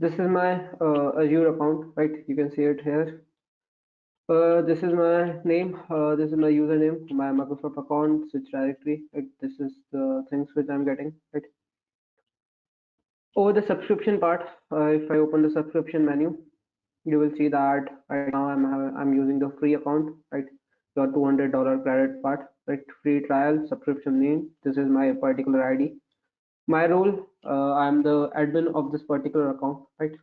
This is my Azure account, right? You can see it here. This is my name. This is my username, my Microsoft account, switch directory. Right? This is the things which I'm getting. Right? Over the subscription part, if I open the subscription menu, you will see that right now I'm using the free account, right? Your $200 credit part, right? Free trial subscription name. This is my particular ID. My role, I'm the admin of this particular account, right?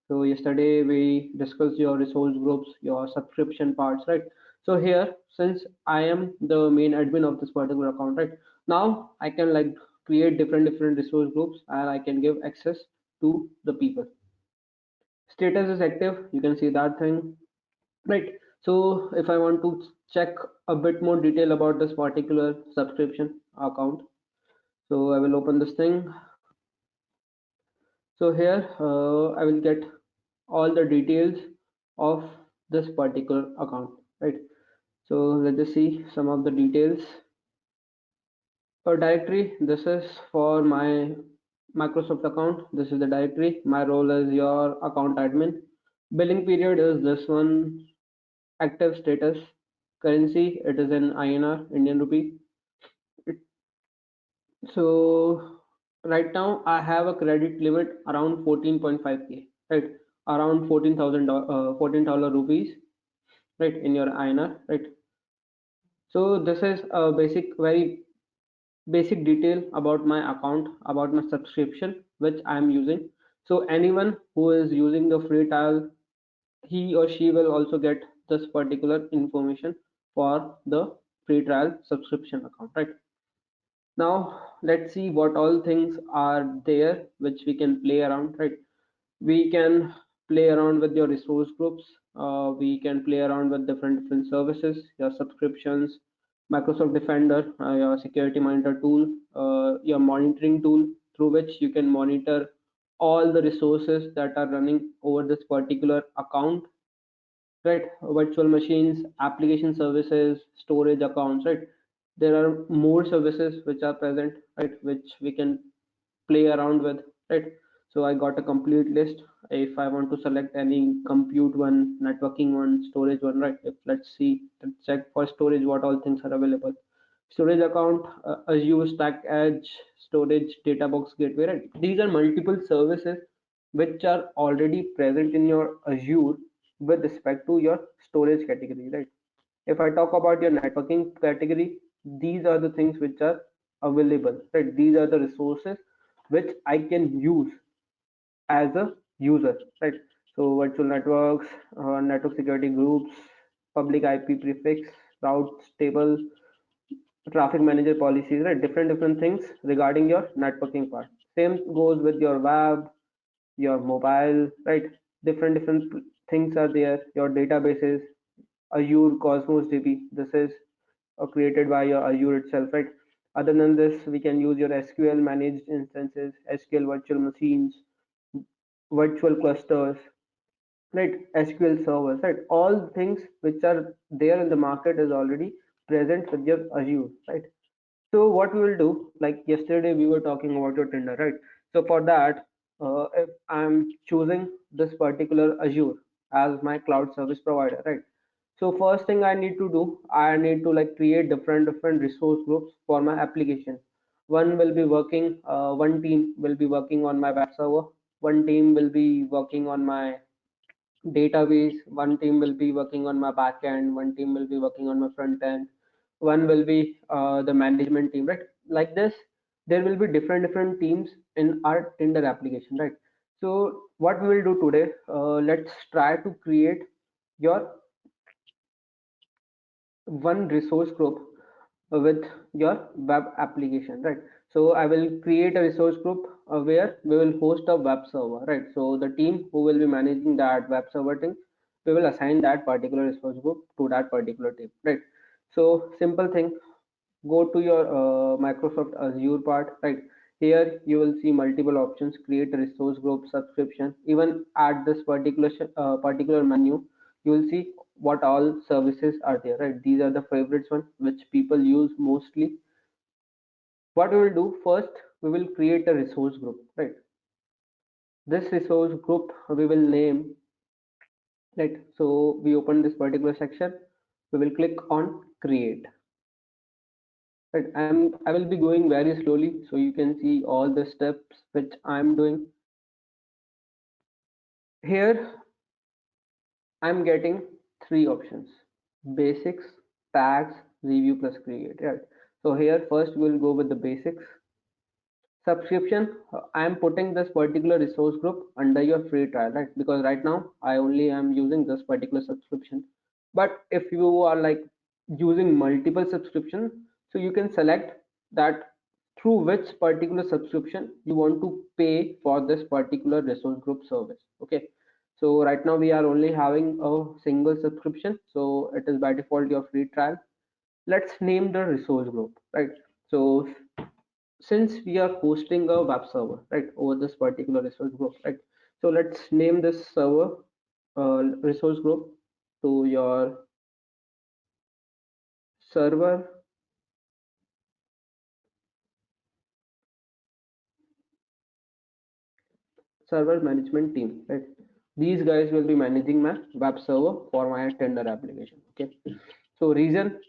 So yesterday we discussed your resource groups, your subscription parts, right? So here, since I am the main admin of this particular account, right? Now I can like create different resource groups and I can give access to the people. Status is active, you can see that thing, right? So if I want to check a bit more detail about this particular subscription account, so I will open this thing. So here I will get all the details of this particular account, right? So let us see some of the details. For directory, this is for my Microsoft account. This is the directory. My role is your account admin. Billing period is this one. Active status. Currency, it is in INR, Indian rupee. So right now I have a credit limit around 14.5k, right? Around 14,000 $14 rupees, right? In your INR, right? So this is a very basic detail about my account, about my subscription, which I am using. So anyone who is using the free trial, he or she will also get this particular information for the free trial subscription account, right? Now let's see what all things are there which we can play around, right? We can play around with your resource groups. We can play around with different services, your subscriptions, Microsoft Defender, your security monitor tool, your monitoring tool through which you can monitor all the resources that are running over this particular account, right? Virtual machines, application services, storage accounts, right? There are more services which are present, right? Which we can play around with, right? So I got a complete list. If I want to select any compute one, networking one, storage one, right? If let's check for storage what all things are available. Storage account, Azure Stack Edge, storage, Databox Gateway, right? These are multiple services which are already present in your Azure with respect to your storage category, right? If I talk about your networking category, these are the things which are available, right? These are the resources which I can use as a user, right? So virtual networks, network security groups, public IP prefix, routes table, traffic manager policies, right? Different things regarding your networking part. Same goes with your web, your mobile, right? Different things are there. Your databases, Azure Cosmos DB. This is created by your Azure itself, right? Other than this, we can use your SQL managed instances, SQL virtual machines, virtual clusters, right? SQL servers, right? All things which are there in the market is already present with your Azure, right? So what we will do, like yesterday we were talking about your Tinder, right? So for that, if I'm choosing this particular Azure as my cloud service provider, right? So first thing I need to do, I need to like create different resource groups for my application. One will be working, one team will be working on my web server. One team will be working on my database. One team will be working on my back end. One team will be working on my front end. One will be the management team, right? Like this, there will be different teams in our Tinder application, right? So what we will do today, let's try to create your one resource group with your web application, right? So I will create a resource group where we will host a web server, right? So the team who will be managing that web server thing, we will assign that particular resource group to that particular team, right? So simple thing, go to your Microsoft Azure part, right? Here you will see multiple options, create a resource group, subscription. Even at this particular menu, you will see what all services are there, right? These are the favorites one which people use mostly. What we will do first, we will create a resource group, right? This resource group we will name, right? So we open this particular section, we will click on create, right? I will be going very slowly so you can see all the steps which I'm doing. Here I'm getting three options: basics, tags, review plus create, right? So here first we'll go with the basics. Subscription, I am putting this particular resource group under your free trial, right? Because right now I only am using this particular subscription. But if you are like using multiple subscription, so you can select that through which particular subscription you want to pay for this particular resource group service. Okay, so right now we are only having a single subscription, so it is by default your free trial. Let's name the resource group, right? So since we are hosting a web server, right, over this particular resource group, right? So let's name this server resource group to your server server management team, right? These guys will be managing my web server for my tender application. Okay, so reason,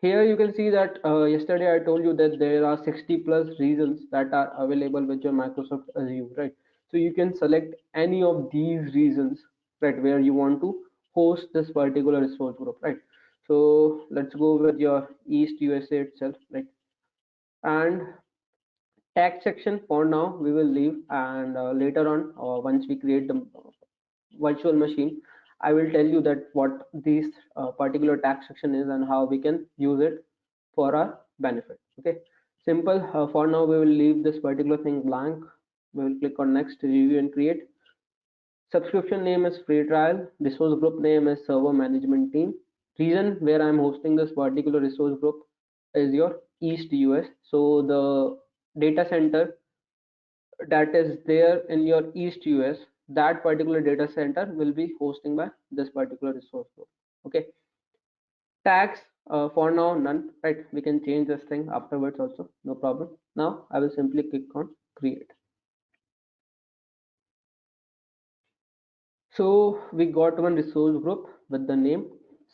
here you can see that yesterday I told you that there are 60 plus reasons that are available with your Microsoft Azure, right? So you can select any of these reasons, right, where you want to host this particular resource group, right? So let's go with your East USA itself, right? And tag section for now we will leave, and later on, once we create the virtual machine, I will tell you that what this particular tag section is and how we can use it for our benefit. Okay, simple. For now we will leave this particular thing blank. We will click on next, review and create. Subscription name is free trial, resource group name is server management team. Region where I'm hosting this particular resource group is your East US. So the data center that is there in your East US, that particular data center will be hosting by this particular resource group. Okay, tags, for now none, right? We can change this thing afterwards also, no problem. Now I will simply click on create. So we got one resource group with the name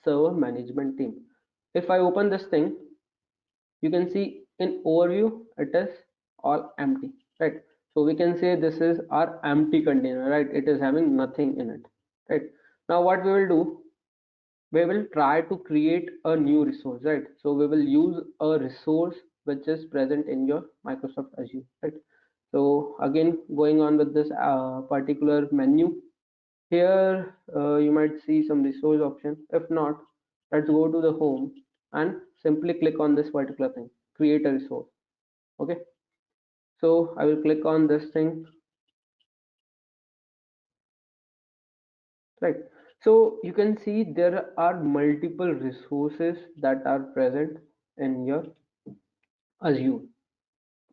server management team. If I open this thing, you can see in overview it is all empty, right? So we can say this is our empty container, right? It is having nothing in it, right? Now what we will do, we will try to create a new resource, right? So we will use a resource which is present in your Microsoft Azure, right? So again, going on with this particular menu, here you might see some resource option. If not, let's go to the home and simply click on this particular thing, create a resource. Okay, so I will click on this thing, right? So you can see there are multiple resources that are present in your Azure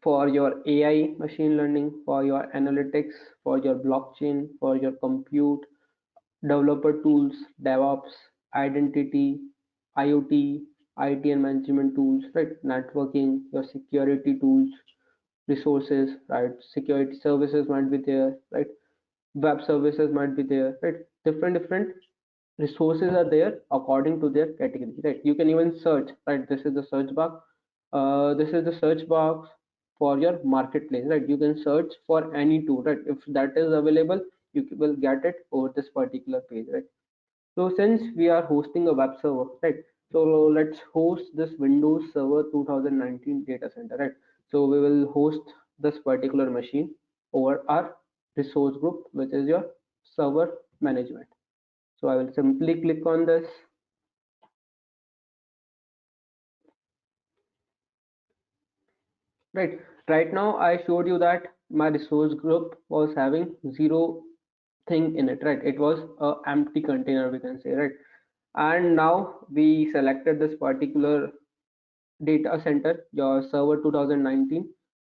for your AI machine learning, for your analytics, for your blockchain, for your compute, developer tools, DevOps, identity, IoT, IT and management tools, right? Networking, your security tools, resources, right? Security services might be there, right? Web services might be there, right? Different resources are there according to their category, right? You can even search, right? This is the search box. This is the search box for your marketplace, right? You can search for any tool, right? If that is available, you will get it over this particular page, right? So since we are hosting a web server, right? So let's host this Windows Server 2019 data center, right? So we will host this particular machine over our resource group, which is your server management. So I will simply click on this, right? Right now I showed you that my resource group was having zero thing in it, right? It was a empty container, we can say, right? And now we selected this particular data center, your server 2019.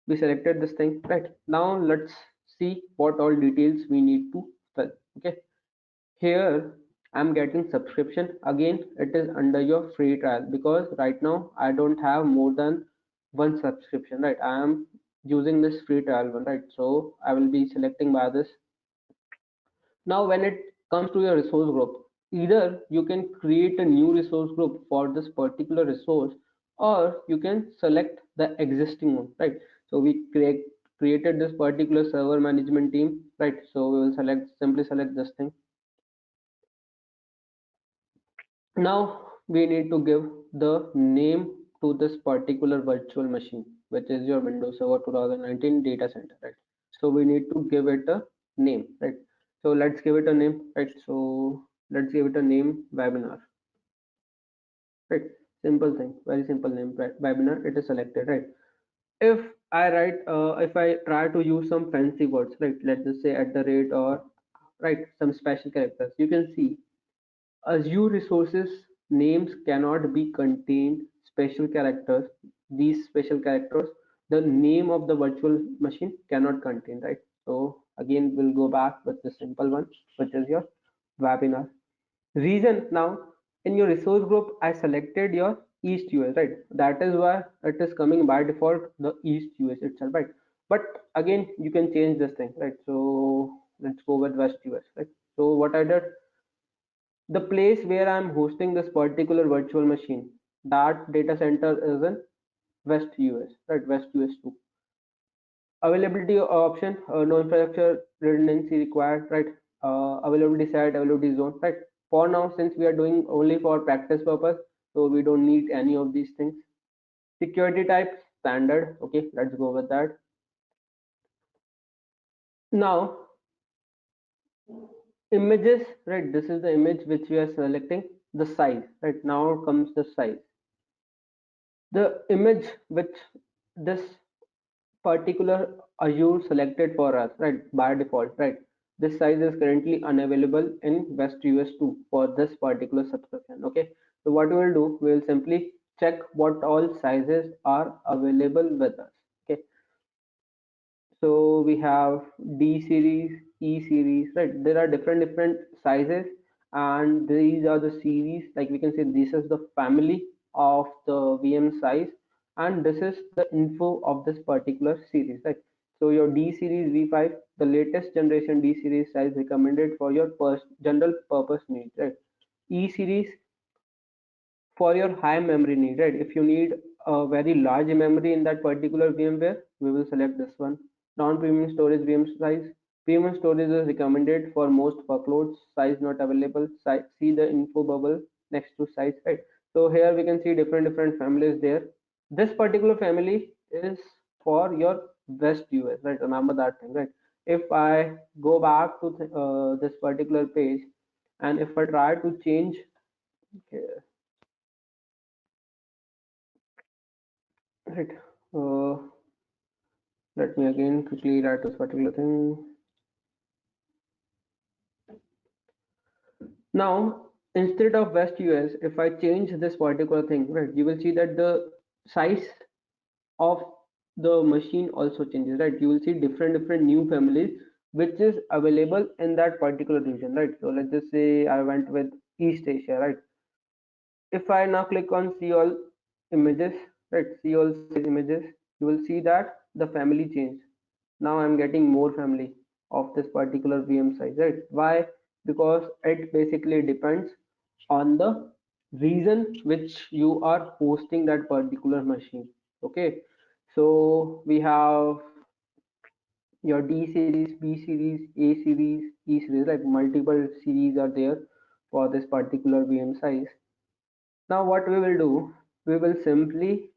We selected this thing, right? Now let's see what all details we need to fill. Okay, here I'm getting subscription. Again, it is under your free trial because right now I don't have more than one subscription, right? I am using this free trial one, right? So I will be selecting by this. Now, when it comes to your resource group, either you can create a new resource group for this particular resource, or you can select the existing one, right? So we created this particular server management team, right? So we will simply select this thing. Now we need to give the name to this particular virtual machine, which is your Windows Server 2019 data center, right? So we need to give it a name, right? So let's give it a name, right? So let's give it a name webinar, right? Simple thing, very simple name, right? Webinar, it is selected, right? If if I try to use some fancy words, right? Let's just say at the rate or right, some special characters, you can see Azure resources names cannot be contained special characters. These special characters, the name of the virtual machine cannot contain, right? So again, we'll go back with the simple one, which is your webinar. Reason now in your resource group, I selected your East US, right? That is why it is coming by default the East US itself, right? But again, you can change this thing, right? So let's go with West US, right? So what I did, the place where I'm hosting this particular virtual machine, that data center is in West US, right? West US 2. Availability option, no infrastructure redundancy required, right? Availability set, availability zone, right? For now, since we are doing only for practice purpose, so we don't need any of these things. Security type, standard. Okay, let's go with that. Now, images, right? This is the image which we are selecting. The size, right? Now comes the size. The image which this particular Azure selected for us, right, by default, right? This size is currently unavailable in West US 2 for this particular subscription. Okay, so what we will do, we will simply check what all sizes are available with us. Okay, so we have D series, E series, right? There are different sizes, and these are the series. Like we can say, this is the family of the VM size, and this is the info of this particular series, right? So your D series V5, the latest generation D series size recommended for your general purpose needs, right? E series for your high memory need, right? If you need a very large memory in that particular VMware, we will select this one. Non-premium storage VM size. Premium storage is recommended for most workloads. Size not available. See the info bubble next to size, right? So here we can see different families there. This particular family is for your West US, right? Remember that thing, right? If I go back to this particular page, and if I try to change, okay, right. Uh, Let me again quickly write this particular thing. Now, instead of West US, if I change this particular thing, right, you will see that the size of the machine also changes, right? You will see different new families which is available in that particular region, right? So let's just say I went with East Asia, right? If I now click on see all images, right, see all size images, you will see that the family changed. Now I'm getting more family of this particular VM size, right? Why? Because it basically depends on the region which you are hosting that particular machine. Okay, so we have your D series, B series, A series, E series, like multiple series are there for this particular VM size. Now what we will do, we will simply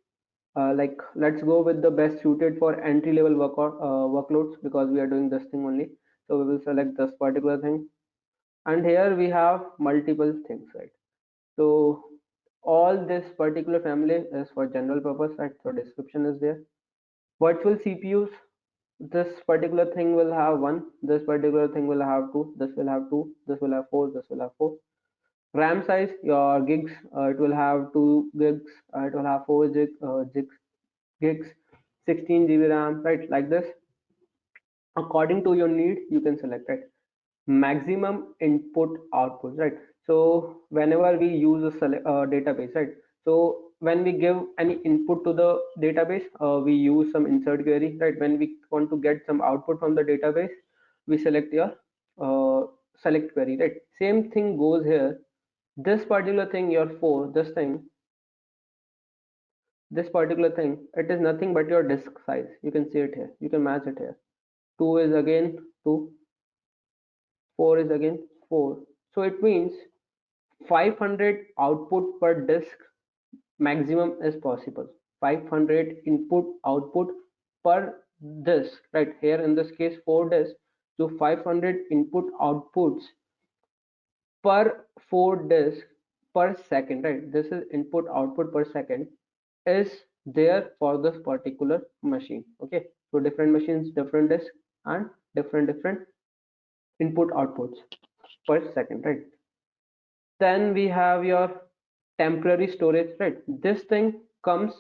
let's go with the best suited for entry level workloads, because we are doing this thing only. So we will select this particular thing, and here we have multiple things, right? So all this particular family is for general purpose, right? So description is there. Virtual CPUs, this particular thing will have one, this particular thing will have two, this will have two, this will have four, this will have four. RAM size, your gigs, it will have 2 gigs, it will have 4 gigs, 16 GB RAM, right? Like this. According to your need, you can select, right? Maximum input output, right? So whenever we use a database, right? So when we give any input to the database, we use some insert query, right? When we want to get some output from the database, we select your uh, select query, right? Same thing goes here. This particular thing, your 4, this particular thing, it is nothing but your disk size. You can see it here. You can match it here. 2 is again 2, 4 is again 4. So it means 500 output per disk maximum is possible. 500 input output per disk, right? Here in this case 4 disks. So 500 input outputs per 4 disk per second, right? This is input output per second is there for this particular machine. Okay, so different machines, different disks, and different input outputs per second, right? Then we have your temporary storage, right? This thing comes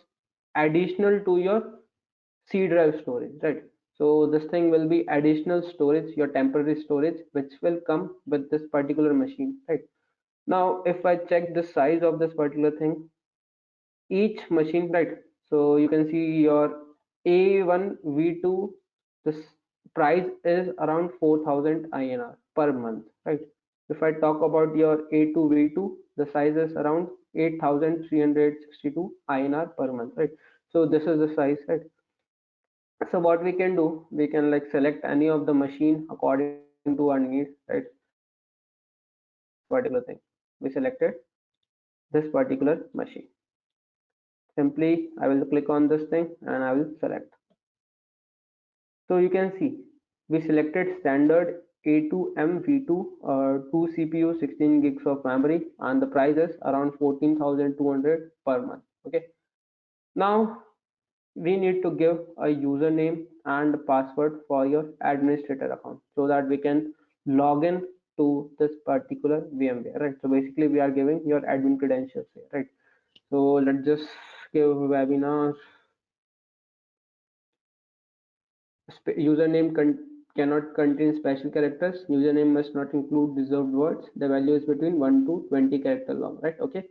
additional to your C drive storage, right? So this thing will be additional storage, your temporary storage, which will come with this particular machine, right? Now if I check the size of this particular thing, each machine, right? So you can see your A1 V2, this price is around 4000 INR per month, right? If I talk about your A2 V2, the size is around 8362 INR per month, right? So this is the size, right? So what we can do, we can like select any of the machine according to our need, right? Particular thing, we selected this particular machine. Simply I will click on this thing and I will select. So you can see we selected standard A2M V2, 2 CPU, 16 gigs of memory, and the price is around 14,200 per month. Okay. Now we need to give a username and password for your administrator account so that we can log in to this particular VMware, right? So basically we are giving your admin credentials here, right? So let's just give webinar. Username cannot contain special characters. Username must not include reserved words. The value is between 1 to 20 character long, right? Okay.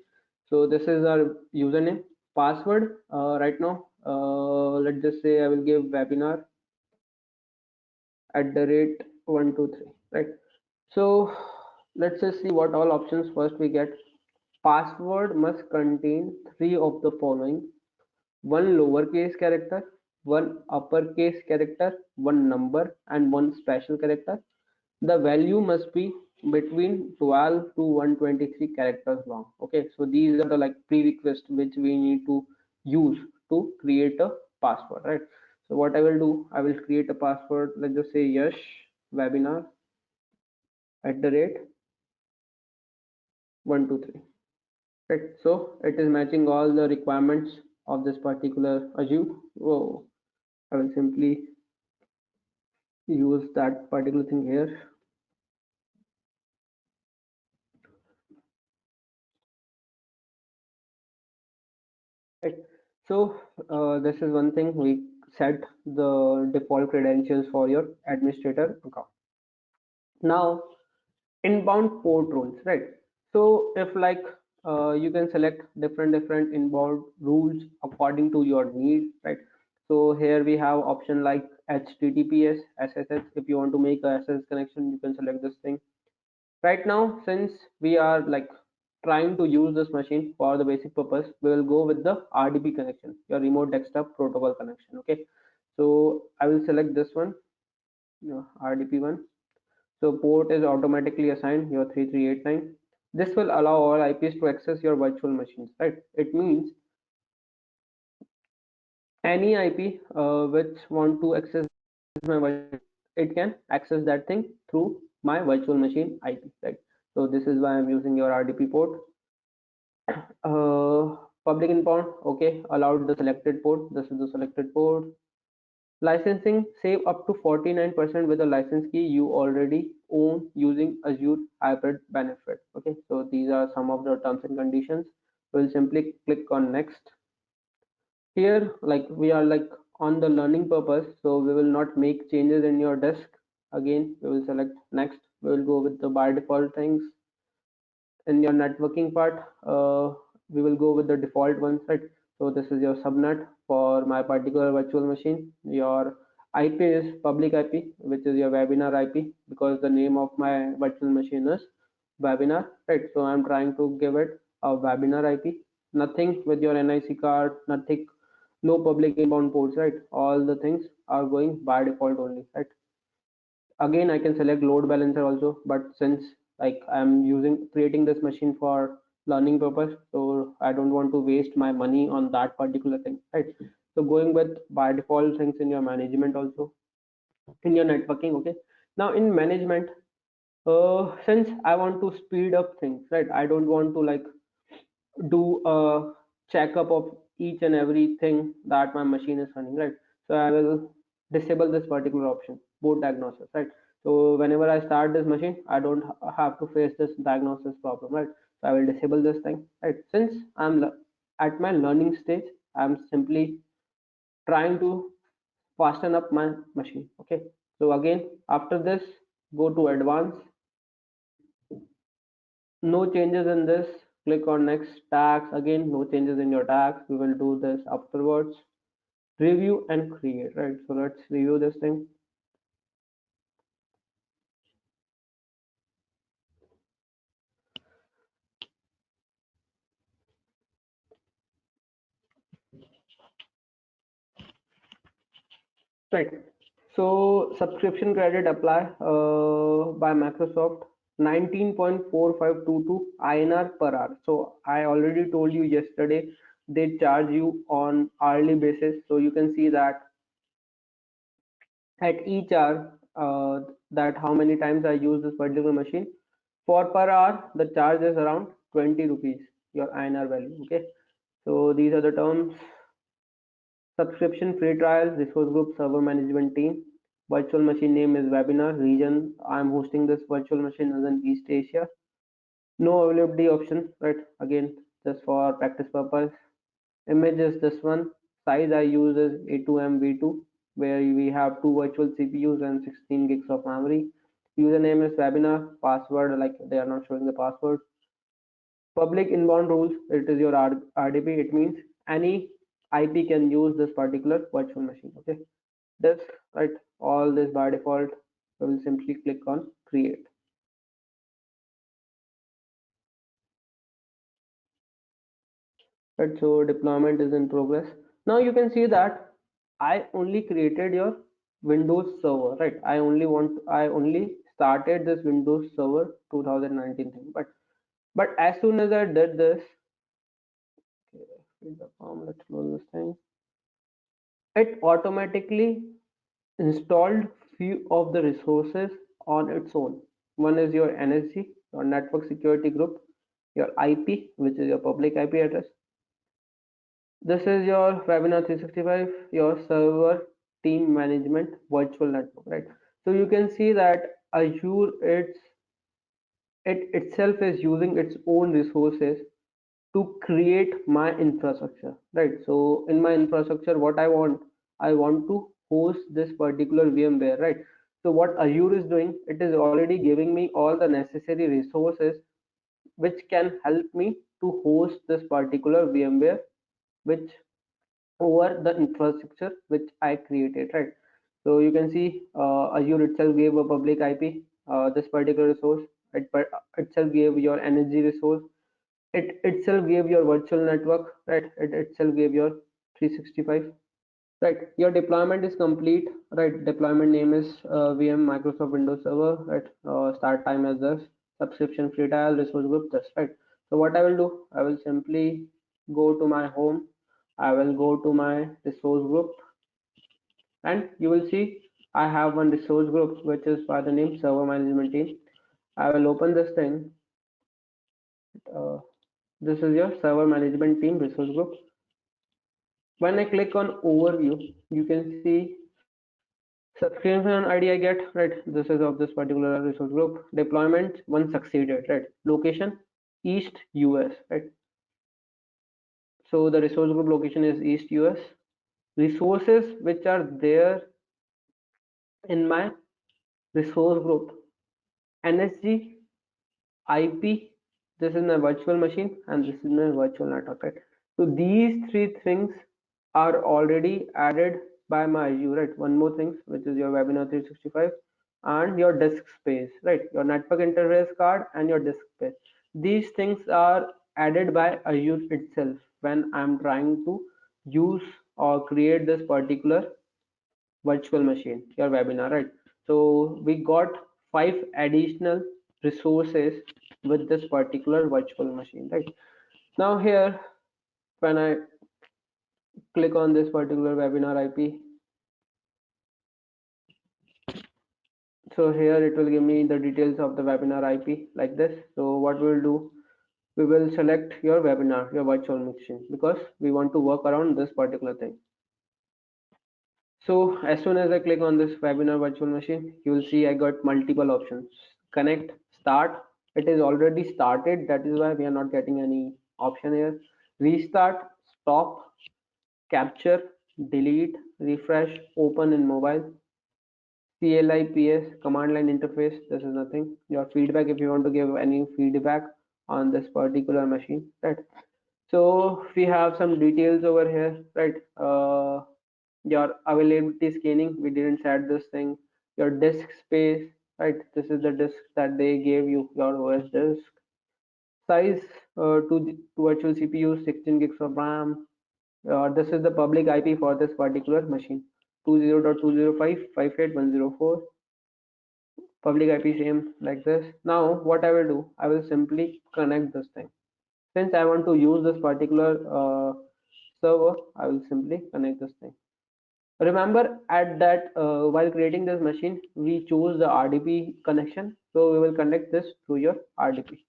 So this is our username. Password, right now, let's just say I will give webinar @ 123, right? So let's just see what all options first we get. Password must contain three of the following: one lowercase character, one uppercase character, one number, and one special character. The value must be between 12 to 123 characters long. Okay, so these are the like prerequisites which we need to use to create a password, right? So what I will do, I will create a password. Let's just say Yash webinar @ 123. Right, so it is matching all the requirements of this particular Azure. Oh, I will simply use that particular thing here. Right. So this is one thing, we set the default credentials for your administrator account. Now inbound port rules, right? So if like you can select different inbound rules according to your need, right? So here we have option like HTTPS, SSH. If you want to make a SSH connection, you can select this thing. Right now, since we are like trying to use this machine for the basic purpose, we will go with the RDP connection, your remote desktop protocol connection. Okay, so I will select this one, RDP one. So port is automatically assigned your 3389. This will allow all IPs to access your virtual machines, right? It means any IP which want to access my virtual, it can access that thing through my virtual machine IP, right? So this is why I'm using your RDP port. Public inbound, okay, allowed the selected port. This is the selected port. Licensing, save up to 49% with a license key you already own using Azure Hybrid Benefit. Okay, so these are some of the terms and conditions. We'll simply click on next. Here, like we are like on the learning purpose, so we will not make changes in your disk. Again, we will select next. We will go with the by default things. In your networking part, we will go with the default ones, right? So this is your subnet for my particular virtual machine. Your IP is public IP, which is your webinar IP, because the name of my virtual machine is webinar, right? So I'm trying to give it a webinar IP. Nothing with your NIC card, nothing, no public inbound ports, right? All the things are going by default only, right? Again, I can select load balancer also, but since like I'm using creating this machine for learning purpose, so I don't want to waste my money on that particular thing, right? So going with by default things in your management also, in your networking. Okay, now in management, since I want to speed up things, right? I don't want to like do a checkup of each and everything that my machine is running, right? So I will disable this particular option, boot diagnosis, right? So whenever I start this machine, I don't have to face this diagnosis problem, right? So I will disable this thing, right? Since at my learning stage, I'm simply trying to fasten up my machine. Okay, so again, after this, go to advanced. No changes in this. Click on next tags. Again, no changes in your tags. We will do this afterwards. Review and create, right? So let's review this thing. Right. So subscription credit apply by Microsoft, 19.4522 INR per hour. So I already told you yesterday they charge you on hourly basis. So you can see that at each hour, that how many times I use this particular machine. For per hour, the charge is around 20 rupees, your INR value. Okay. So these are the terms. Subscription free trial, resource group, server management team. Virtual machine name is webinar. Region, I'm hosting this virtual machine as in East Asia. No availability option, right? Again, just for practice purpose. Image is this one. Size I use is A2M V2, where we have two virtual CPUs and 16 gigs of memory. Username is webinar. Password, like they are not showing the password. Public inbound rules, it is your RDP. It means any IP can use this particular virtual machine. Okay, this, right, all this by default. I will simply click on create. Right, so deployment is in progress. Now you can see that I only created your Windows server, right? I only started this Windows server 2019 thing, but as soon as I did this, okay, fill the form, let's close this thing. It automatically installed few of the resources on its own. One is your NSG, your network security group, your IP, which is your public IP address. This is your webinar 365, your server team management virtual network, right? So you can see that Azure, it itself is using its own resources to create my infrastructure, right? So in my infrastructure, what I want to host this particular VMware, right? So what Azure is doing, it is already giving me all the necessary resources which can help me to host this particular VMware, which over the infrastructure which I created, right? So you can see Azure itself gave a public IP, this particular resource, itself gave your energy resource, it itself gave your virtual network, right? It itself gave your 365, right? Your deployment is complete, right? Deployment name is VM Microsoft Windows Server, right? Start time as this, subscription free trial, resource group, this, right? So what I will do, I will simply go to my home, I will go to my resource group, and you will see I have one resource group which is by the name server management team. I will open this thing. uh, this is your server management team resource group. When I click on overview, you can see subscription ID I get, right? This is of this particular resource group. Deployment one succeeded, right? Location East US, right? So the resource group location is East US. Resources which are there in my resource group: NSG, IP, this is my virtual machine, and this is my virtual network, right? So these three things are already added by my Azure, right? One more thing, which is your Webinar 365 and your disk space, right? Your network interface card and your disk space. These things are added by Azure itself when I'm trying to use or create this particular virtual machine, your webinar, right? So we got 5 additional resources with this particular virtual machine, right? Now here, when I click on this particular webinar IP, so here it will give me the details of the webinar IP like this. So what we'll do, we will select your webinar, your virtual machine, because we want to work around this particular thing. So as soon as I click on this webinar virtual machine, you will see I got multiple options. Connect, start. It is already started. That is why we are not getting any option here. Restart, stop, capture, delete, refresh, open in mobile. CLIPS, command line interface. This is nothing. Your feedback, if you want to give any feedback on this particular machine, right? So we have some details over here, right? Your availability scanning, we didn't set this thing. Your disk space, right? This is the disk that they gave you, your OS disk size, to virtual CPU 16 gigs of RAM. This is the public IP for this particular machine, 20.205.58.104. Public IP same like this. Now what I will do, I will simply connect this thing. Since I want to use this particular server, I will simply connect this thing. Remember at that, while creating this machine, we chose the RDP connection. So we will connect this through your RDP.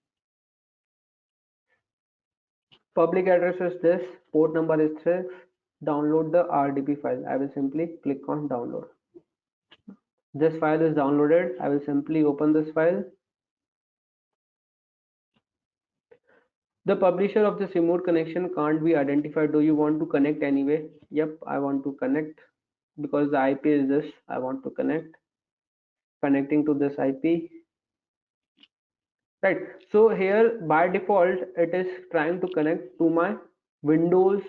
Public address is this, port number is 6. Download the RDP file. I will simply click on download. This file is downloaded. I will simply open this file. The publisher of this remote connection can't be identified. Do you want to connect anyway? Yep, I want to connect because the IP is this. I want to connect. Connecting to this IP. Right. So here by default, it is trying to connect to my Windows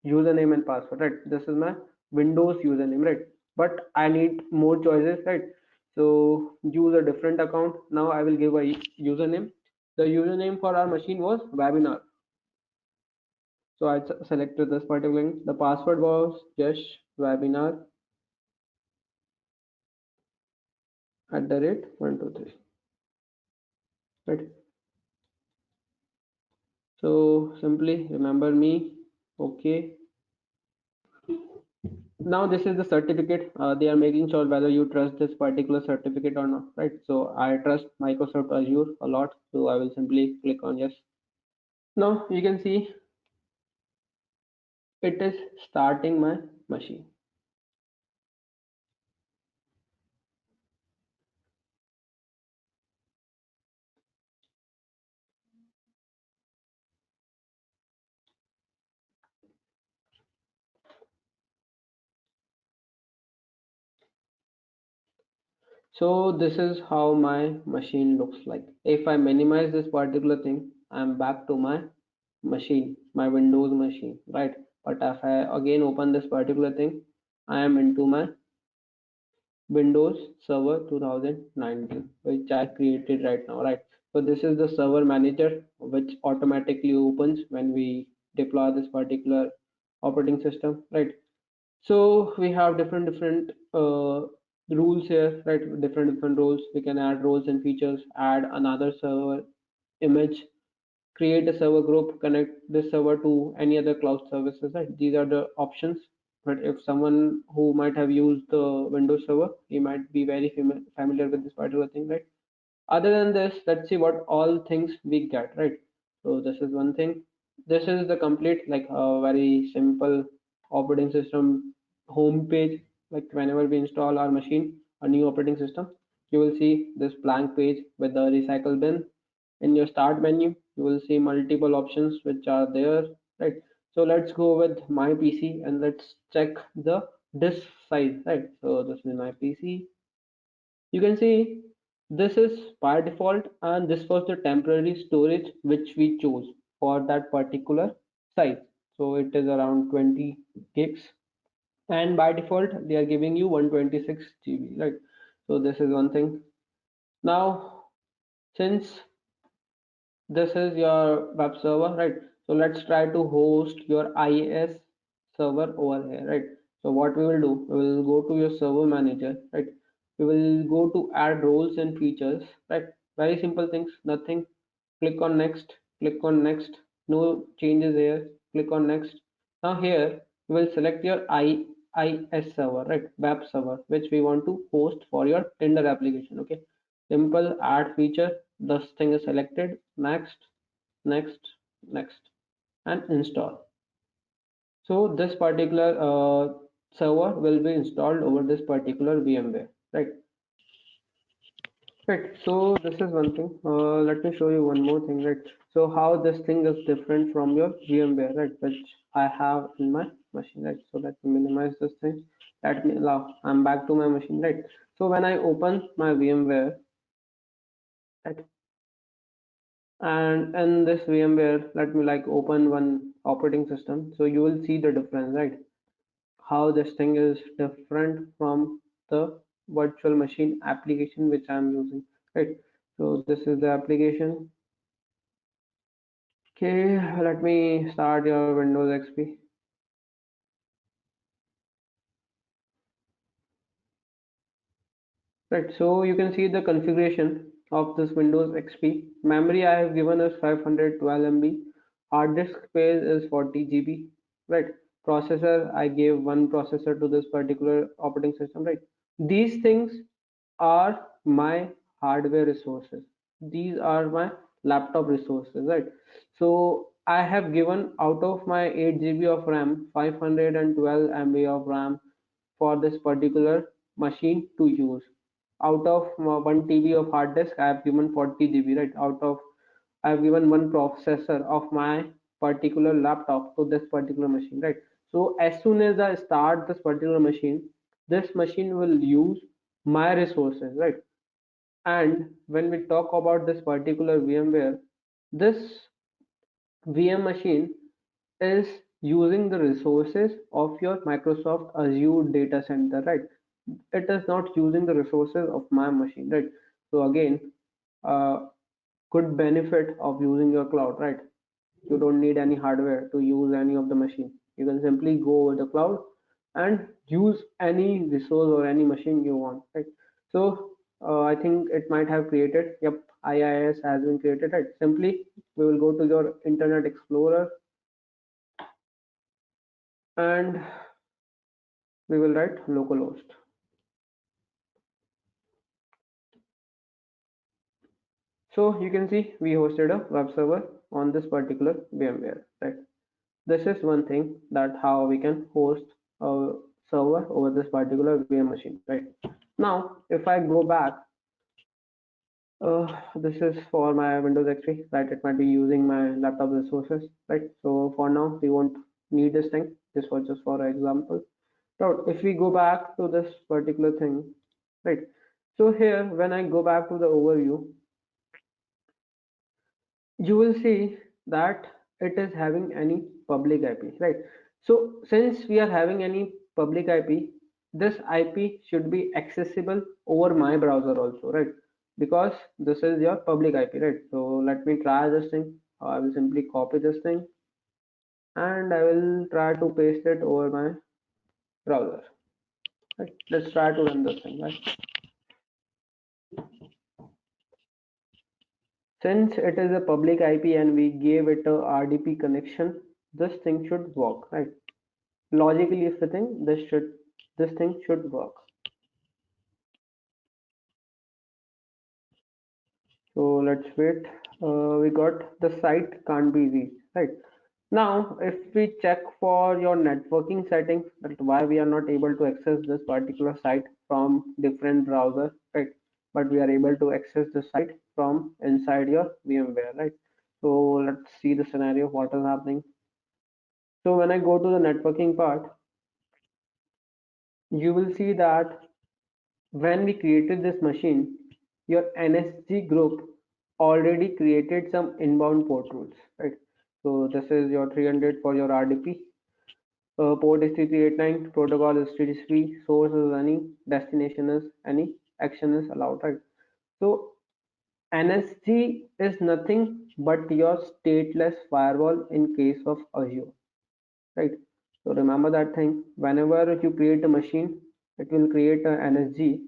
username and password. Right. This is my Windows username. Right. But I need more choices. Right. So use a different account. Now I will give a username. The username for our machine was webinar. So I selected this particular link. The password was Yash webinar @123. Right. So simply remember me. Okay. Now this is the certificate. They are making sure whether you trust this particular certificate or not, right? So I trust Microsoft Azure a lot, so I will simply click on yes. Now you can see it is starting my machine. So this is how my machine looks like. If I minimize this particular thing, I'm back to my machine, my Windows machine, right? But if I again open this particular thing, I am into my Windows Server 2019, which I created right now, right? So this is the server manager, which automatically opens when we deploy this particular operating system, right? So we have different rules here, right? Different roles. We can add roles and features, add another server image, create a server group, connect this server to any other cloud services, right? These are the options. But if someone who might have used the Windows server, he might be very familiar with this particular thing, right? Other than this, let's see what all things we get, right? So this is one thing. This is the complete, like a very simple operating system home page. Like whenever we install our machine, a new operating system, you will see this blank page with the recycle bin. In your start menu, you will see multiple options which are there, right? So let's go with my PC and let's check the disk size, right? So this is my PC. You can see this is by default, and this was the temporary storage which we chose for that particular size. So it is around 20 gigs. and by default they are giving you 126 GB, right? So this is one thing. Now, since this is your web server, right? So let's try to host your IaaS server over here, right? So what we will do, we will go to your server manager, right? We will go to add roles and features, right? Very simple things, nothing. Click on next, click on next, no changes here. Click on next. Now here we will select your IIS server, right? Web server which we want to host for your Tinder application. Okay, simple add feature. This thing is selected. Next, next, next, and install. So this particular server will be installed over this particular VMware, right? Right, so this is one thing. Let me show you one more thing, right? So how this thing is different from your VMware, right? Which I have in my machine, right? So let me minimize this thing. Let me allow. I'm back to my machine, right? So when I open my VMware, right, and in this VMware, let me like open one operating system. So you will see the difference, right? How this thing is different from the virtual machine application which I'm using, right? So this is the application. Okay, let me start your Windows XP. Right, so you can see the configuration of this Windows XP. Memory I have given us 512 MB. Hard disk space is 40 GB. Right, processor I gave one processor to this particular operating system. Right, these things are my hardware resources. These are my laptop resources, right? So I have given out of my 8 GB of RAM, 512 MB of RAM for this particular machine to use. Out of 1 TB of hard disk, I have given 40 GB, right? Out of I have given one processor of my particular laptop to this particular machine, right? So as soon as I start this machine will use my resources, right? And when we talk about this particular VMware, this VM machine is using the resources of your Microsoft Azure data center, right? It is not using the resources of my machine, right? So again, uh, good benefit of using your cloud, right? You don't need any hardware to use any of the machine. You can simply go over the cloud and use any resource or any machine you want, right? So I think it might have created, yep, IIS has been created, right? Simply we will go to your Internet Explorer and we will write localhost. So you can see we hosted a web server on this particular VMware, right? This is one thing that how we can host a server over this particular VM machine, right? Now, if I go back, this is for my Windows XP, right? It might be using my laptop resources, right? So for now, we won't need this thing. This was just for example. Now, if we go back to this particular thing, right? So here, when I go back to the overview, you will see that it is having any public IP, right? So since we are having any public IP, this IP should be accessible over my browser also, right? Because this is your public IP, right? So let me try this thing. I will simply copy this thing and I will try to paste it over my browser, right? Let's try to run this thing, right? Since it is a public IP and we gave it a RDP connection, this thing should work, right? Logically if we think this thing should work. So let's wait. We got the site can't be reached, right? Now if we check for your networking settings, that why we are not able to access this particular site from different browser, right? But we are able to access the site from inside your VMware, right? So let's see the scenario what is happening. So when I go to the networking part, you will see that when we created this machine, your NSG group already created some inbound port rules, right? So this is your 300 for your RDP. Port is 3389, protocol is TCP, source is any, destination is any, action is allowed, right? So NSG is nothing but your stateless firewall in case of Azure, right? So remember that thing. Whenever you create a machine, it will create a NSG.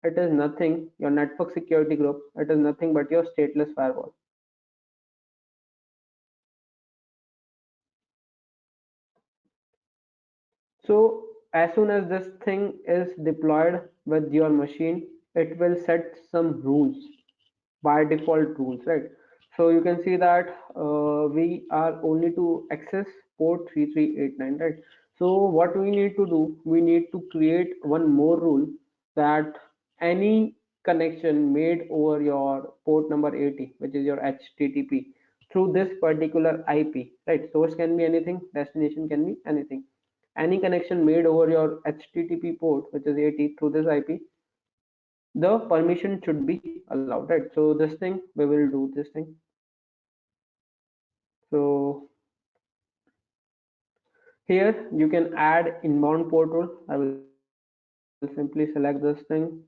It is nothing, your network security group, it is nothing but your stateless firewall. So as soon as this thing is deployed with your machine, it will set some rules, by default rules, right? So you can see that we are only to access port 3389, right? So what we need to do, we need to create one more rule that any connection made over your port number 80, which is your HTTP, through this particular IP, right? Source can be anything, destination can be anything. Any connection made over your HTTP port, which is 80 through this IP, the permission should be allowed, right? So this thing we will do this thing. So here you can add inbound port rule. I will simply select this thing.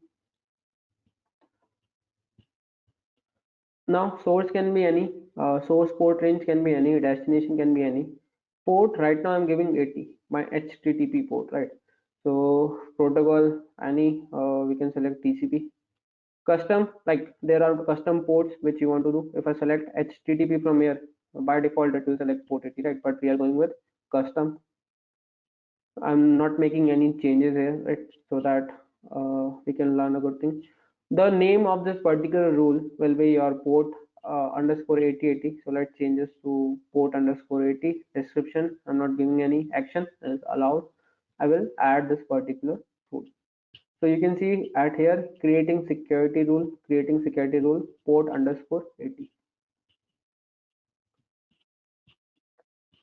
Now source can be any, source port range can be any, destination can be any. Port right now I'm giving 80, my HTTP port, right? So protocol any, we can select TCP. Custom, like there are custom ports which you want to do. If I select HTTP from here, by default it will select port 80, right? But we are going with custom. I'm not making any changes here, right? So that we can learn a good thing. The name of this particular rule will be your port underscore 8080. So let's change this to port underscore 80. Description, I'm not giving any action, is allowed. I will add this particular rule. So you can see at here creating security rule, port underscore 80.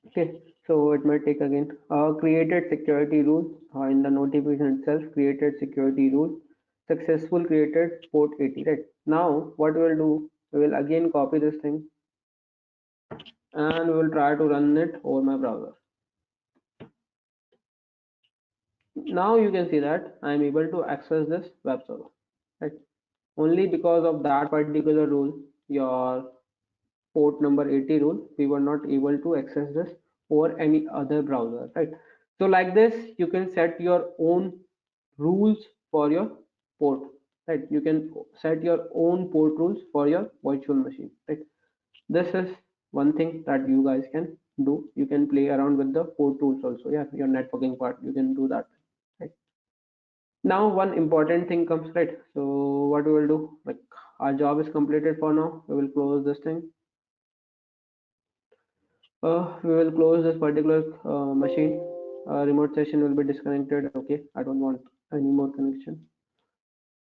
Okay, so it might take again. Created security rule in the notification itself, created security rule, successful created port 80, right? Now, what we will do, we will again copy this thing and we will try to run it over my browser. Now you can see that I am able to access this web server, right? Only because of that particular rule, your port number 80 rule, we were not able to access this or any other browser, right? So like this, you can set your own rules for your port, right? You can set your own port rules for your virtual machine, right? This is one thing that you guys can do. You can play around with the port rules also. Yeah, your networking part, you can do that, right? Now one important thing comes, right? So what we will do, like our job is completed for now. We will close this thing. We will close this particular machine. Remote session will be disconnected. Okay, I don't want any more connection.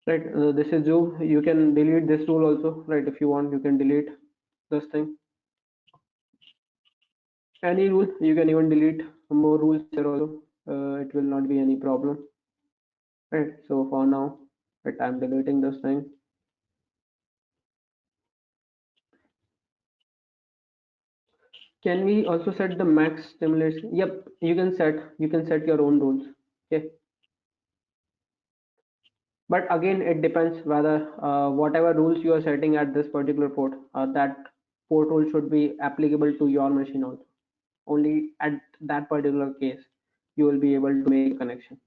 Right, this is you. You can delete this rule also. Right, if you want, you can delete this thing. Any rule, you can even delete more rules here also. It will not be any problem. Right, so for now, right, I'm deleting this thing. Can we also set the max stimulation? Yep, you can set your own rules. Okay, but again it depends whether whatever rules you are setting at this particular port, that port rule should be applicable to your machine also. Only at that particular case you will be able to make a connection.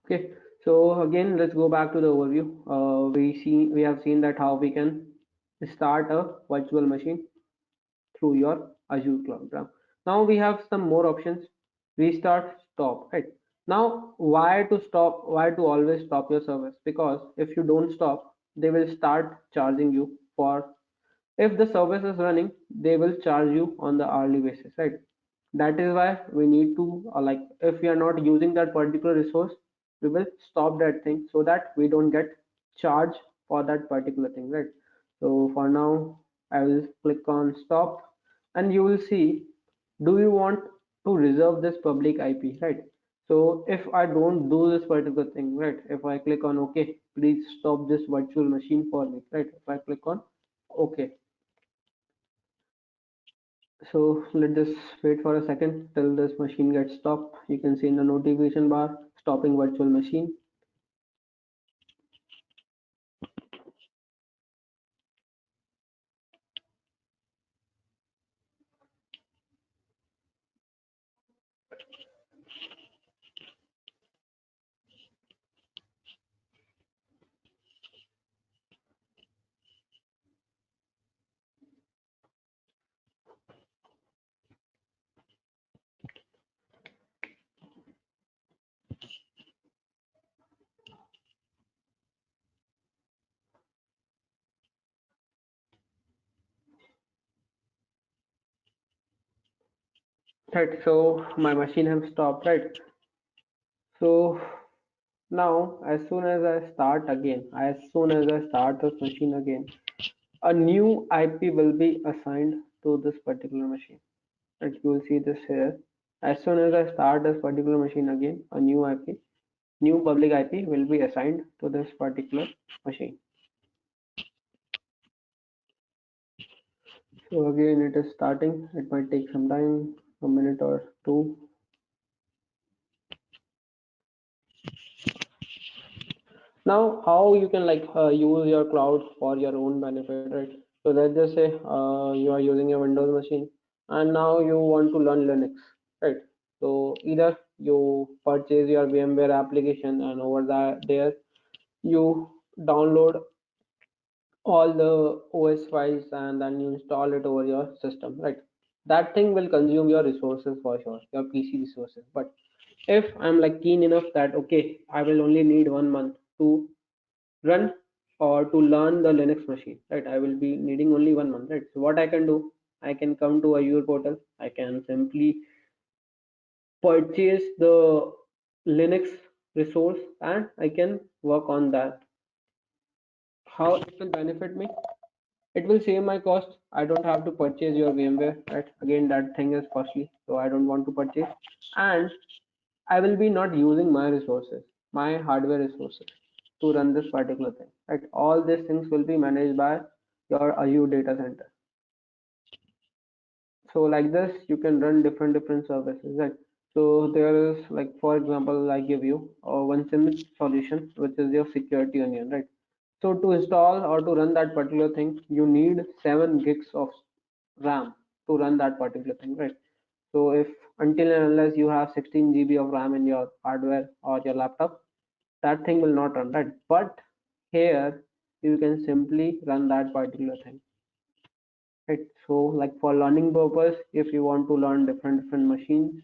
Okay, so again let's go back to the overview. We have seen that how we can start a virtual machine through your Azure cloud. Now we have some more options. Restart, stop, right? Now why to stop, why to always stop your service? Because if you don't stop, they will start charging you for, if the service is running, they will charge you on the hourly basis, right? That is why we need to like if we are not using that particular resource, we will stop that thing so that we don't get charged for that particular thing, right? So for now I will click on stop, and you will see, do you want to reserve this public IP, right? So if I don't do this particular thing, right, if I click on okay, please stop this virtual machine for me, right, if I click on okay, So let's just wait for a second till this machine gets stopped. You can see in the notification bar, stopping virtual machine. Right, so my machine have stopped, right? So now as soon as I start this machine again, a new IP will be assigned to this particular machine. Right, you will see this here. As soon as I start this particular machine again, a new IP, new public IP will be assigned to this particular machine. So again, it is starting. It might take some time, a minute or two. Now, how you can like use your cloud for your own benefit, right? So let's just say you are using a Windows machine and now you want to learn Linux, right? So either you purchase your VMware application and over there you download all the OS files and then you install it over your system, right? That thing will consume your resources for sure, your PC resources. But if I'm like keen enough that okay, I will only need 1 month to run or to learn the Linux machine, right? I will be needing only 1 month, right? So what I can do, I can come to Azure portal. I can simply purchase the Linux resource and I can work on that. How it will benefit me? It will save my cost. I don't have to purchase your VMware, right? Again, that thing is costly, so I don't want to purchase. And I will be not using my resources, my hardware resources to run this particular thing, right? All these things will be managed by your Azure data center. So like this, you can run different services, right? So there is like, for example, I give you one simple solution, which is your security onion, right? So to install or to run that particular thing, you need 7 gigs of RAM to run that particular thing, right? So if until and unless you have 16 GB of RAM in your hardware or your laptop, that thing will not run, right? But here you can simply run that particular thing, right? So like for learning purpose, if you want to learn different machines,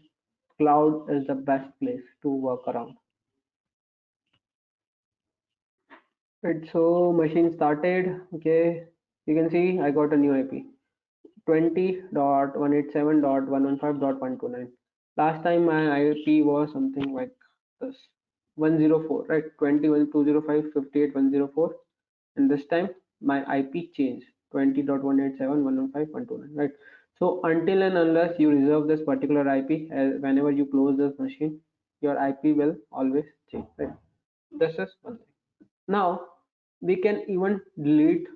cloud is the best place to work around. Right, so machine started. Okay, you can see I got a new IP, 20.187.115.129. Last time my IP was something like this, 104, right? 21.205.58.104. And this time my IP changed, 20.187.115.129, right? So until and unless you reserve this particular IP, whenever you close this machine, your IP will always change, right? This is one thing. Now we can even delete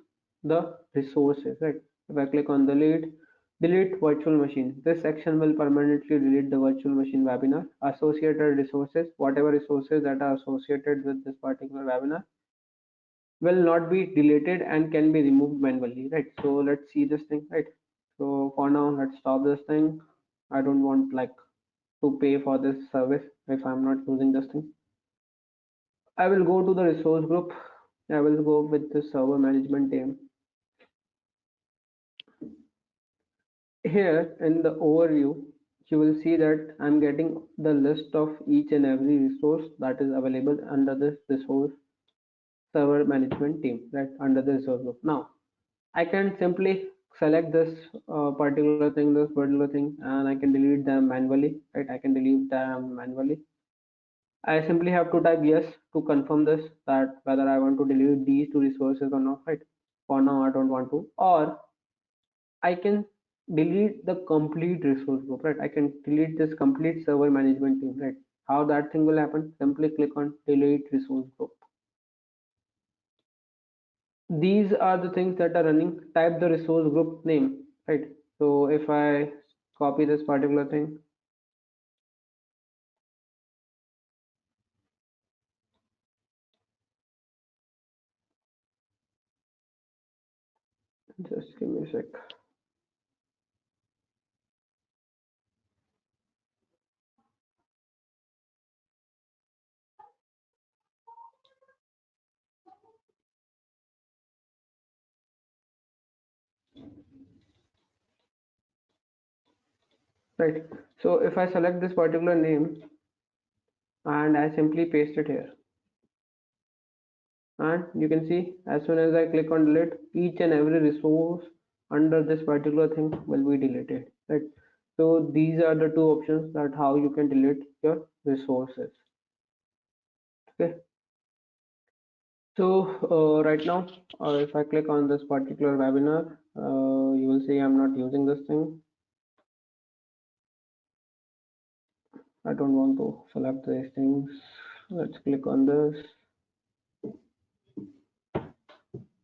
the resources, right? If I click on delete virtual machine, this section will permanently delete the virtual machine webinar, associated resources, whatever resources that are associated with this particular webinar will not be deleted and can be removed manually, right? So let's see this thing, right? So for now, let's stop this thing. I don't want like to pay for this service if I'm not using this thing. I will go to the resource group. I will go with the server management team. Here in the overview, you will see that I'm getting the list of each and every resource that is available under this resource server management team, right? Under the resource group. Now, I can simply select this particular thing, and I can delete them manually, right? I can delete them manually. I simply have to type yes to confirm this, that whether I want to delete these two resources or not, right? For now, I don't want to. Or I can delete the complete resource group, right? I can delete this complete server management team, right? How that thing will happen? Simply click on delete resource group. These are the things that are running. Type the resource group name, right? So if I copy this particular thing, just give me a sec. Right. So if I select this particular name and I simply paste it here, and you can see as soon as I click on delete, each and every resource under this particular thing will be deleted. Right. So these are the two options that how you can delete your resources. Okay. So right now, if I click on this particular webinar, you will see I'm not using this thing. I don't want to select these things. Let's click on this,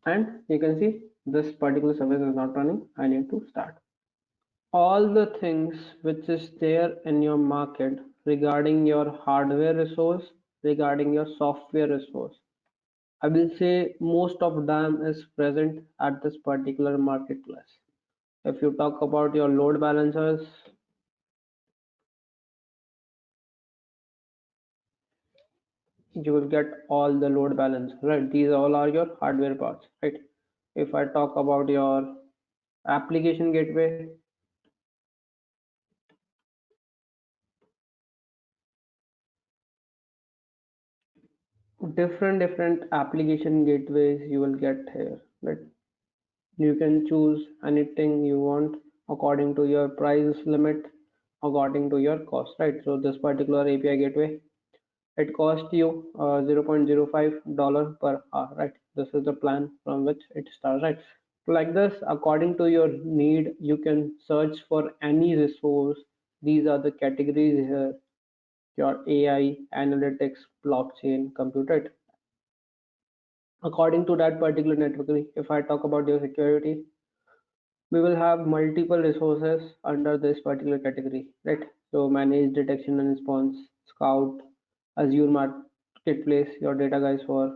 and you can see this particular service is not running. I need to start. All the things which is there in your market regarding your hardware resource, regarding your software resource, I will say most of them is present at this particular marketplace. If you talk about your load balancers, you will get all the load balance, right? These all are your hardware parts, right? If I talk about your application gateway, different application gateways you will get here, right? You can choose anything you want according to your price limit, according to your cost, right? So this particular API gateway, it costs you $0.05 per hour, right? This is the plan from which it starts, right? Like this, according to your need, you can search for any resource. These are the categories here: your AI, analytics, blockchain, computer. According to that particular network, if I talk about your security, we will have multiple resources under this particular category, right? So manage detection and response, Scout, Azure Marketplace, your data guys for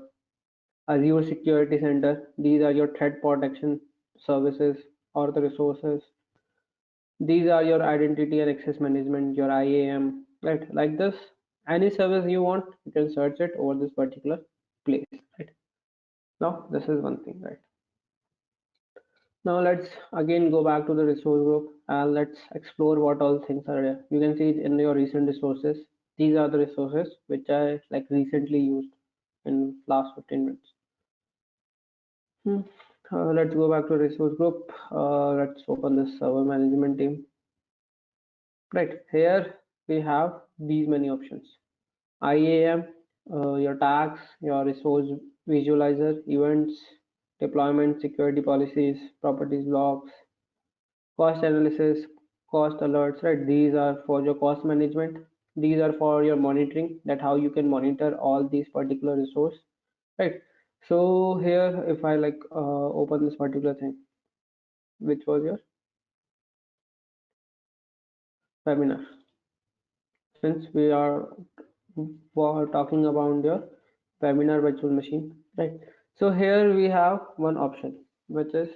Azure Security Center. These are your threat protection services or the resources. These are your identity and access management, your IAM, right? Like this, any service you want, you can search it over this particular place, right? Now, this is one thing, right? Now let's again go back to the resource group and let's explore what all things are there. You can see in your recent resources, these are the resources which I like recently used in last 15 minutes. Hmm. Let's go back to resource group. Let's open this server management team. Right here we have these many options. IAM, your tags, your resource visualizer, events, deployment, security policies, properties logs, cost analysis, cost alerts, right? These are for your cost management. These are for your monitoring, that how you can monitor all these particular resource, right? So here, if I like open this particular thing, which was your webinar, since we are talking about your webinar virtual machine, right? So here we have one option, which is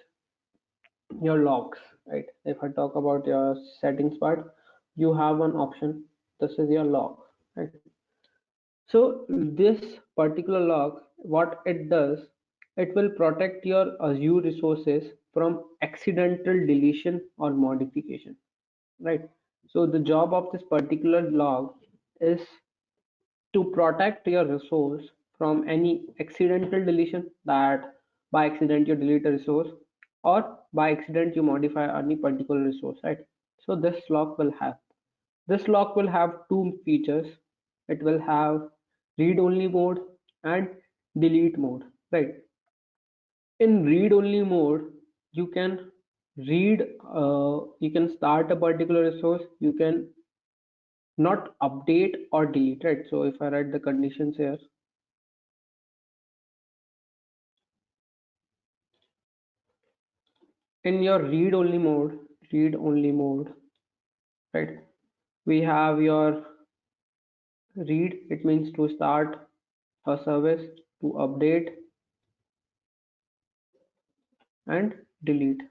your logs, right? If I talk about your settings part, you have one option. This is your log, right? So this particular log, what it does, it will protect your Azure resources from accidental deletion or modification, right? So the job of this particular log is to protect your resource from any accidental deletion, that by accident you delete a resource or by accident you modify any particular resource, right? So this lock will have two features. It will have read only mode and delete mode, right? In read only mode, you can read, you can start a particular resource, you can not update or delete, right? So if I write the conditions here, in your read only mode, read only mode, right? We have your read, it means to start a service, to update and delete.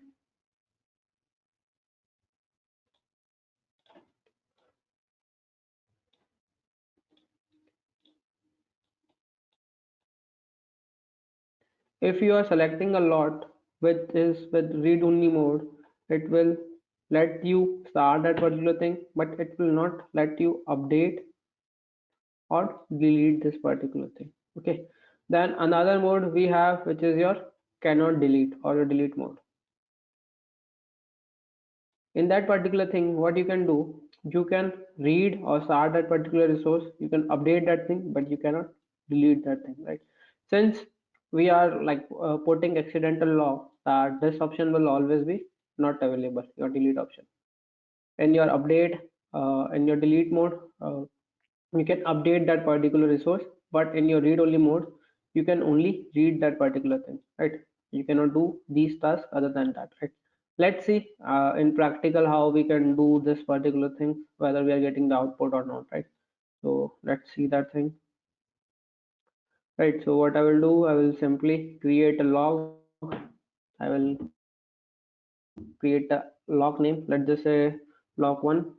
If you are selecting a lot which is with read only mode, it will let you start that particular thing, but it will not let you update or delete this particular thing. Okay. Then another mode we have, which is your cannot delete or your delete mode. In that particular thing, what you can do, you can read or start that particular resource, you can update that thing, but you cannot delete that thing, right? Since we are like putting accidental lock that this option will always be not available, your delete option. In your update, in your delete mode, you can update that particular resource, but in your read only mode you can only read that particular thing, right? You cannot do these tasks other than that, right? Let's see in practical how we can do this particular thing, whether we are getting the output or not, right? So let's see that thing, right? So what I will do, I will simply create a log. I will create a log name, let's just say log 1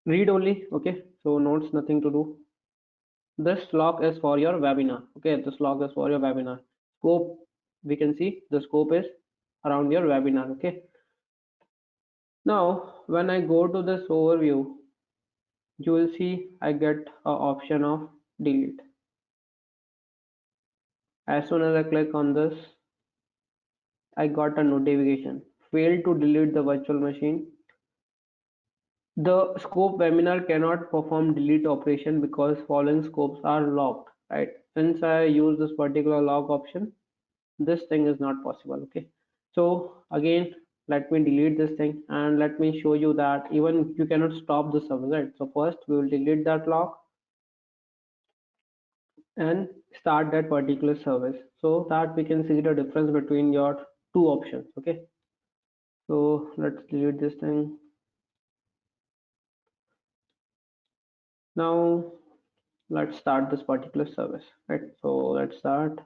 read only. Okay, so notes, nothing to do. This log is for your webinar. Okay, this log is for your webinar. Scope, we can see the scope is around your webinar. Okay. Now, when I go to this overview, you will see I get an option of delete. As soon as I click on this, I got a notification. Failed to delete the virtual machine. The scope webinar cannot perform delete operation because following scopes are locked. Right. Since I use this particular log option, this thing is not possible. Okay, so again let me delete this thing and let me show you that even you cannot stop the service, right? So first we will delete that lock and start that particular service so that we can see the difference between your two options. Okay, so let's delete this thing. Now let's start this particular service, right? So let's start.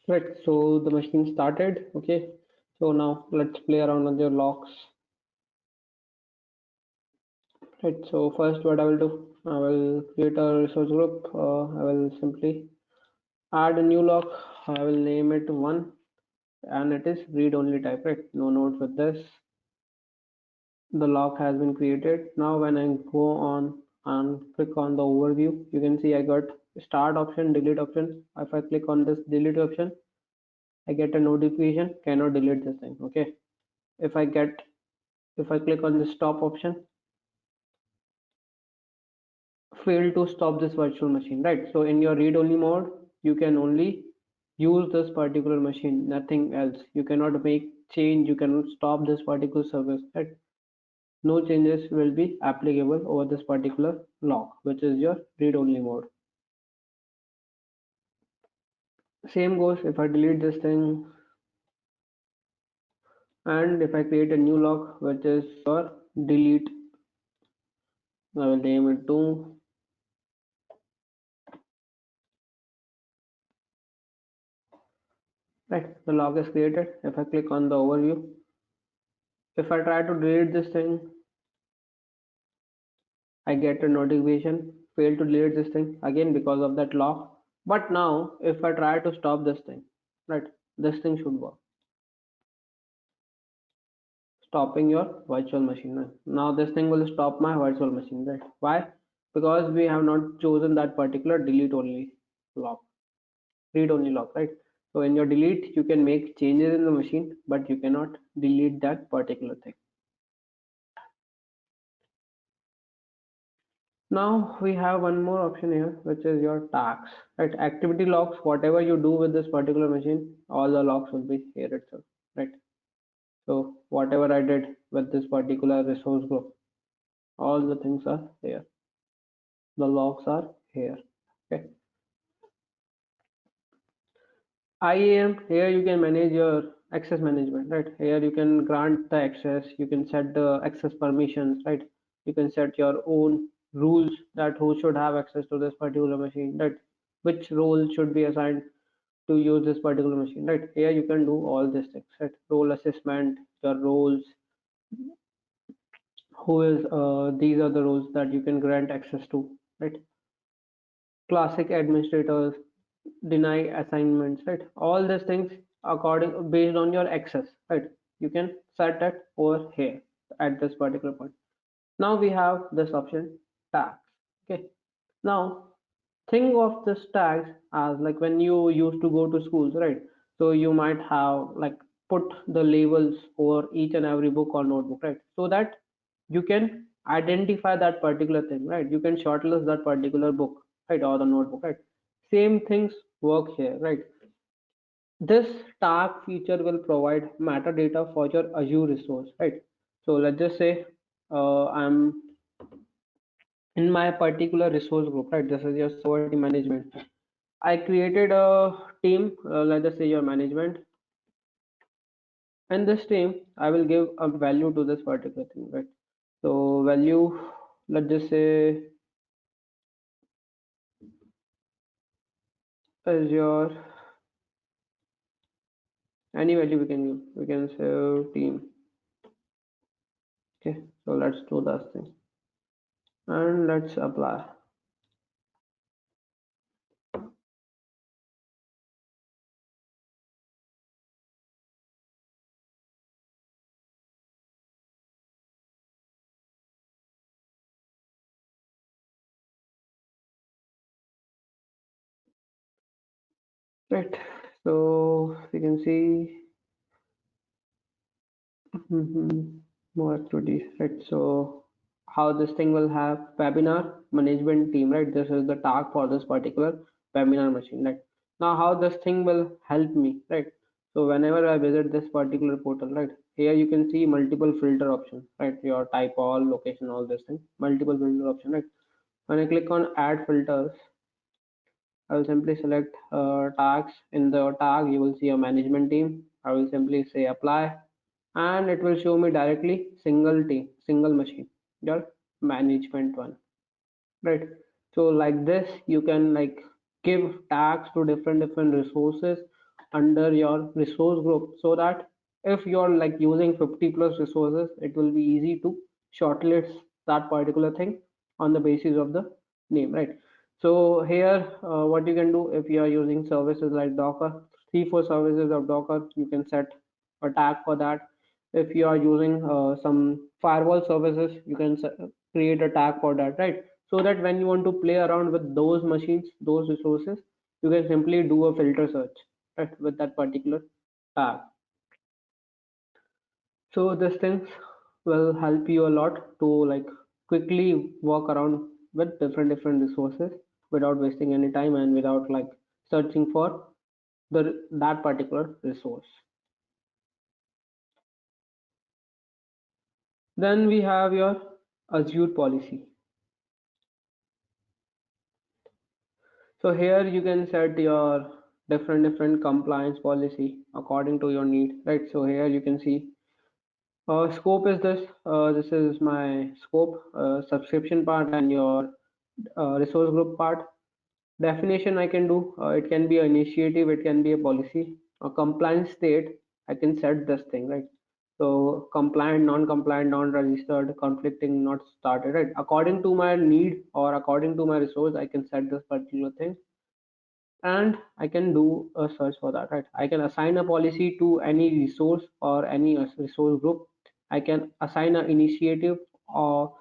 Right, so the machine started. Okay, so now let's play around with your locks. Right, so first what I will do, I will create a resource group. I will simply add a new lock. I will name it one and it is read only type, right? No notes with this. The lock has been created. Now when I go on and click on the overview, you can see I got start option, delete option. If I click on this delete option, I get a notification, cannot delete this thing. Okay. If I get, if I click on the stop option, fail to stop this virtual machine, right? So in your read only mode you can only use this particular machine, nothing else. You cannot make change, you cannot stop this particular service, right? No changes will be applicable over this particular lock, which is your read only mode. Same goes if I delete this thing and if I create a new lock, which is your delete. I will name it to, right? The lock is created. If I click on the overview, if I try to delete this thing, I get a notification, fail to delete this thing again because of that lock. But now if I try to stop this thing, right, this thing should work. Stopping your virtual machine, right? Now this thing will stop my virtual machine, right? Why? Because we have not chosen that particular delete only lock, read only lock, right? So in your delete, you can make changes in the machine, but you cannot delete that particular thing. Now we have one more option here, which is your tags, right? Activity logs, whatever you do with this particular machine, all the logs will be here itself, right? So whatever I did with this particular resource group, all the things are here. The logs are here. Okay. IAM, here you can manage your access management, right? Here you can grant the access, you can set the access permissions, right? You can set your own rules that who should have access to this particular machine, right? Which role should be assigned to use this particular machine, right? Here you can do all these things, right? Role assessment, your roles, who is these are the roles that you can grant access to, right? Classic administrators, deny assignments, right? All these things according based on your access, right? You can set that over here at this particular point. Now we have this option, tags. Okay, now think of this tags as like when you used to go to schools, right? So you might have like put the labels over each and every book or notebook, right? So that you can identify that particular thing, right? You can shortlist that particular book, right, or the notebook, right? Same things work here, right? This tag feature will provide metadata for your Azure resource, right? So let's just say I'm in my particular resource group, right? This is your server team management. I created a team, let's just say your management, and this team I will give a value to this particular thing, right? So value, let's just say is your any value we can give. We can say team. Okay, so let's do this thing and let's apply. Right. So we can see more activities, right? So how this thing will have webinar management team, right? This is the tag for this particular webinar machine, right? Now how this thing will help me, right? So whenever I visit this particular portal, right? Here you can see multiple filter options, right? Your type, all, location, all this thing, multiple filter option, right? When I click on add filters, I will simply select tags. In the tag, you will see a management team. I will simply say apply, and it will show me directly single team, single machine, your management one, right? So like this, you can like give tags to different resources under your resource group, so that if you're like using 50 plus resources, it will be easy to shortlist that particular thing on the basis of the name, right? So here what you can do, if you are using services like Docker, 3 4 services of Docker, you can set a tag for that. If you are using some firewall services, you can create a tag for that, right? So that when you want to play around with those machines, those resources, you can simply do a filter search, right, with that particular tag. So these things will help you a lot to like quickly walk around with different resources without wasting any time and without like searching for that particular resource. Then we have your Azure policy. So here you can set your different compliance policy according to your need, right? So here you can see scope is this. This is my scope, subscription part, and your resource group part. Definition I can do. It can be an initiative, it can be a policy. A compliance state, I can set this thing, right? So compliant, non-compliant, non-registered, conflicting, not started, right? According to my need or according to my resource, I can set this particular thing, and I can do a search for that, right? I can assign a policy to any resource or any resource group. I can assign an initiative or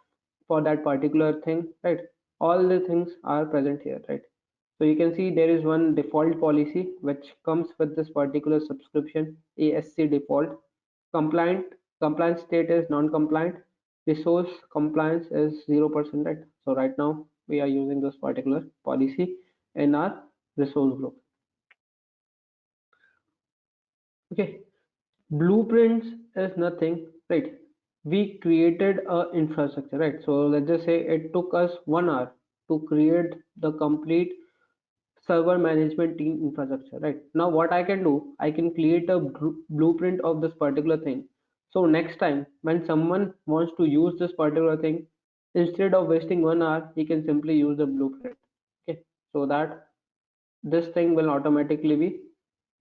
for that particular thing, right? All the things are present here, right? So you can see there is one default policy which comes with this particular subscription, ASC default. Compliant, compliance state is non-compliant. Resource compliance is 0%, right? So right now we are using this particular policy in our resource group. Okay, blueprints is nothing, right? We created a infrastructure, right? So let's just say it took us 1 hour to create the complete server management team infrastructure, right? Now what I can do, I can create a blueprint of this particular thing. So next time when someone wants to use this particular thing, instead of wasting 1 hour, he can simply use the blueprint. Okay, so that this thing will automatically be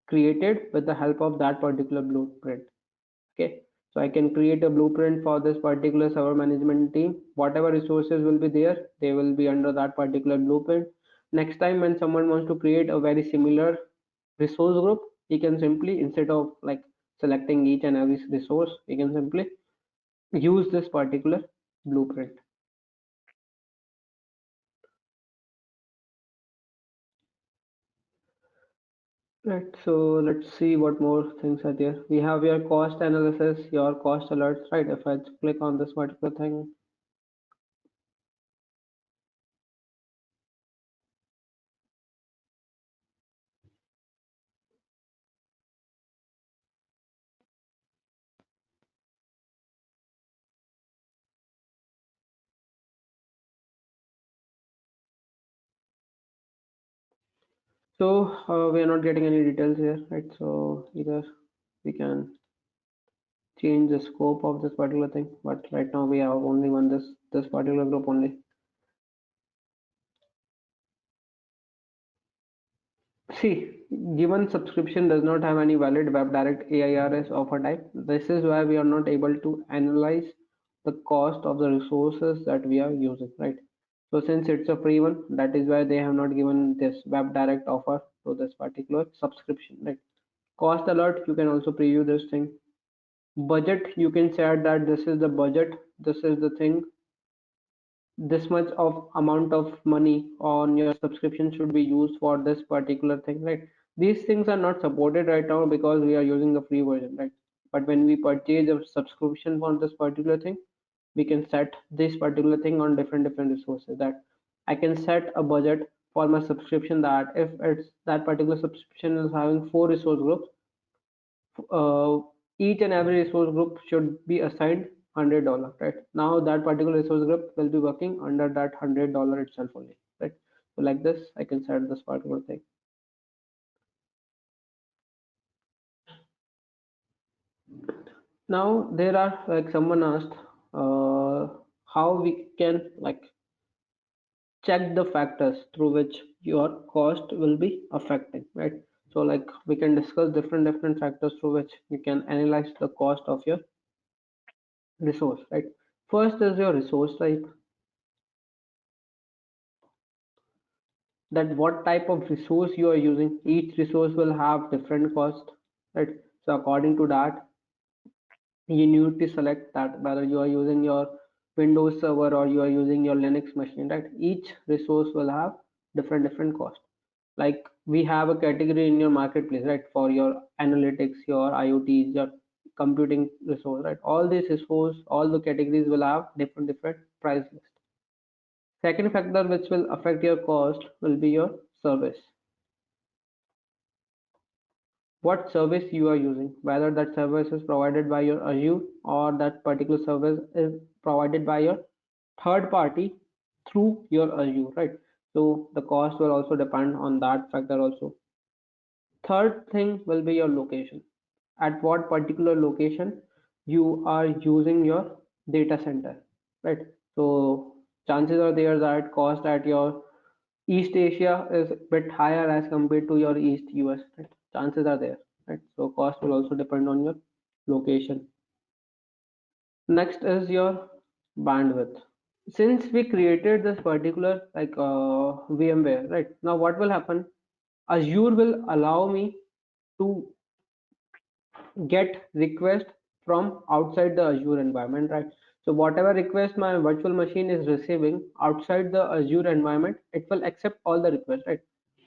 created with the help of that particular blueprint. Okay, so I can create a blueprint for this particular server management team. Whatever resources will be there, they will be under that particular blueprint. Next time when someone wants to create a very similar resource group, he can simply, instead of like selecting each and every resource, he can simply use this particular blueprint. Right, so let's see what more things are there. We have your cost analysis, your cost alerts, right? If I click on this particular thing, so we are not getting any details here, right? So either we can change the scope of this particular thing, but right now we have only one this particular group only. See, given subscription does not have any valid web direct AIRS offer type, this is why we are not able to analyze the cost of the resources that we are using, right? So since it's a free one, that is why they have not given this web direct offer to this particular subscription, right? Cost alert, you can also preview this thing. Budget, you can set that this is the budget, this is the thing, this much of amount of money on your subscription should be used for this particular thing, right? These things are not supported right now because we are using the free version, right? But when we purchase a subscription for this particular thing, we can set this particular thing on different resources. That I can set a budget for my subscription, that if it's that particular subscription is having 4 resource groups, uh, each and every resource group should be assigned $100, right? Now that particular resource group will be working under that $100 itself only, right? So like this, I can set this particular thing. Now there are like someone asked how we can like check the factors through which your cost will be affecting, right? So like we can discuss different factors through which you can analyze the cost of your resource, right? First is your resource type, that what type of resource you are using. Each resource will have different cost, right? So according to that, you need to select that whether you are using your Windows server or you are using your Linux machine, right? Each resource will have different cost. Like we have a category in your marketplace, right? For your analytics, your IoTs, your computing resource, right? All these resource, all the categories will have different price list. Second factor which will affect your cost will be your service. What service you are using, whether that service is provided by your Azure or that particular service is provided by your third party through your Azure, right? So the cost will also depend on that factor also. Third thing will be your location. At what particular location you are using your data center, right? So chances are there that cost at your East Asia is a bit higher as compared to your East US, right? Chances are there, right? So cost will also depend on your location. Next is your bandwidth. Since we created this particular like VMware, right? Now what will happen? Azure will allow me to get request from outside the Azure environment, right? So whatever request my virtual machine is receiving outside the Azure environment, it will accept all the requests, right?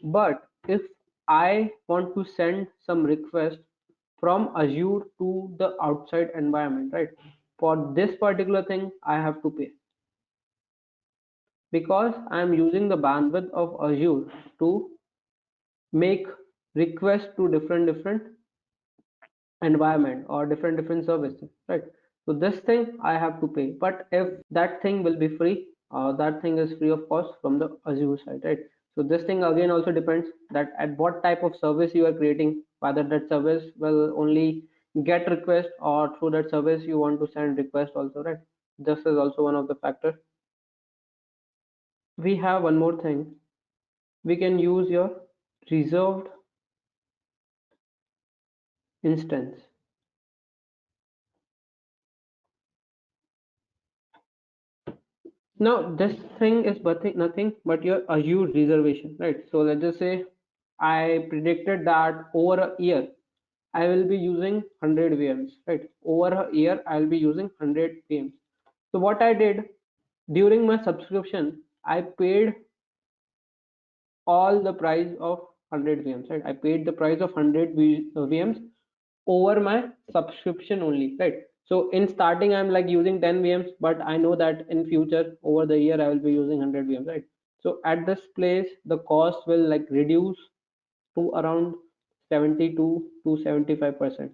But if I want to send some request from Azure to the outside environment, right? For this particular thing, I have to pay because I am using the bandwidth of Azure to make requests to different environment or different services, right? So this thing I have to pay, but if that thing will be free, that thing is free of cost from the Azure side, right? So this thing again also depends that at what type of service you are creating, whether that service will only get request or through that service you want to send request also, right? This is also one of the factor. We have one more thing. We can use your reserved instance. Now this thing is nothing but your Azure reservation, right? So let's just say I predicted that over a year I will be using 100 VMs, right? Over a year I will be using 100 VMs. So what I did during my subscription, I paid all the price of 100 VMs, right? I paid the price of 100 VMs over my subscription only, right? So in starting I'm like using 10 VMs, but I know that in future over the year I will be using 100 VMs, right? So at this place the cost will like reduce to around 72 to 75%.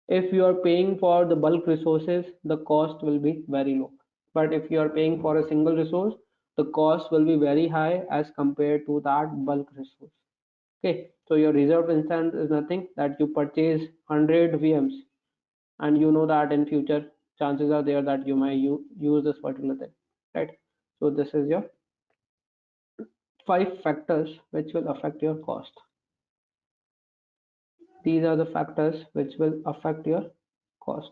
If you are paying for the bulk resources, the cost will be very low. But if you are paying for a single resource, the cost will be very high as compared to that bulk resource. Okay, so your reserved instance is nothing that you purchase 100 VMs and you know that in future chances are there that you might use this particular thing, right? So this is your 5 factors which will affect your cost. These are the factors which will affect your cost: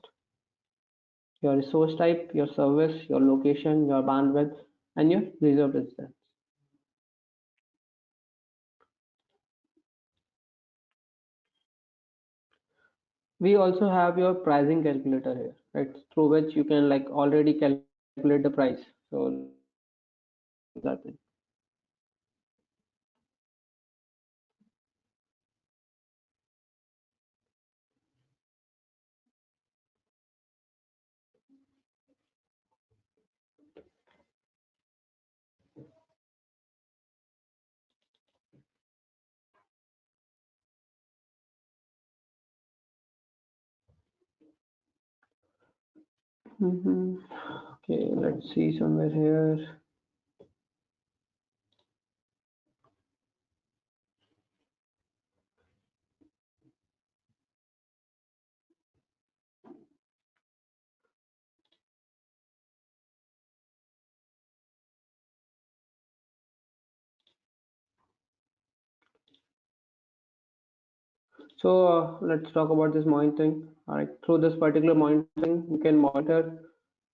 your resource type, your service, your location, your bandwidth, and your reserved instance. We also have your pricing calculator here, right? Through which you can like already calculate the price. So let's see that thing. hmm Okay, let's see somewhere here. So let's talk about this monitoring. All right, through this particular monitoring, you can monitor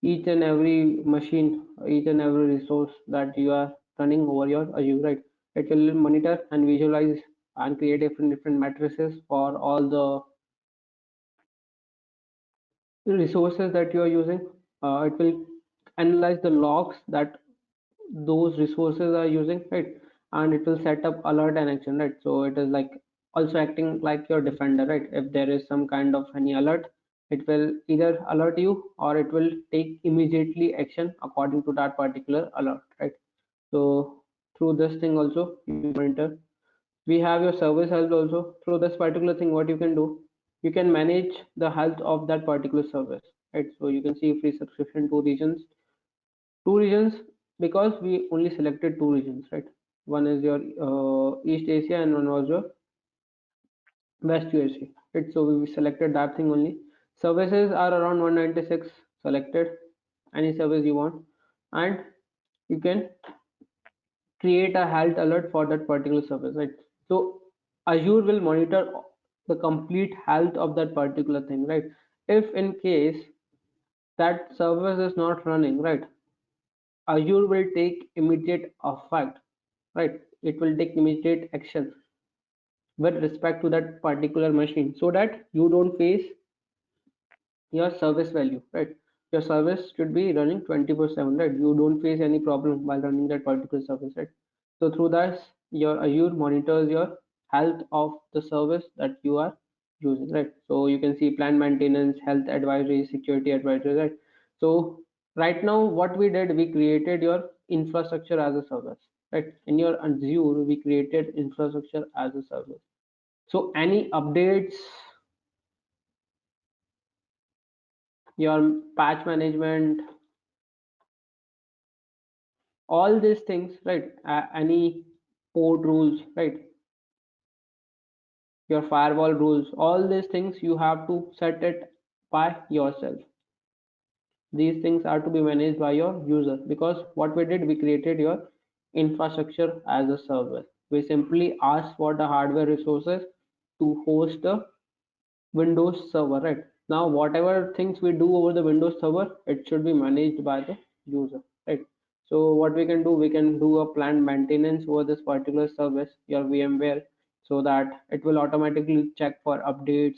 each and every machine, each and every resource that you are running over your Azure, right? It will monitor and visualize and create different matrices for all the resources that you are using. It will analyze the logs that those resources are using, right? And it will set up alert and action, right? So it is like also acting like your defender, right? If there is some kind of any alert, it will either alert you or it will take immediately action according to that particular alert, right? So through this thing also you can monitor. We have your service health also. Through this particular thing, what you can do, you can manage the health of that particular service, right? So you can see free subscription to regions. Two regions, because we only selected two regions, right? One is your East Asia and one was your West USA, right? So we selected that thing only. Services are around 196 selected, any service you want, and you can create a health alert for that particular service, right? So Azure will monitor the complete health of that particular thing, right? If in case that service is not running, right, Azure will take immediate effect, right? It will take immediate action with respect to that particular machine so that you don't face your service value, right? Your service should be running 24/7, right? You don't face any problem while running that particular service, right? So through that, your Azure monitors your health of the service that you are using, right? So you can see plan maintenance, health advisory, security advisory, right? So right now, what we did, we created your infrastructure as a service, right? In your Azure, we created infrastructure as a service. So any updates, your patch management, all these things, right? Any port rules, right? Your firewall rules, all these things you have to set it by yourself. These things are to be managed by your user, because what we did, we created your infrastructure as a service. We simply ask for the hardware resources to host the Windows server, right? Now, whatever things we do over the Windows server, it should be managed by the user, right? So what we can do, we can do a planned maintenance over this particular service, your VMware, so that it will automatically check for updates,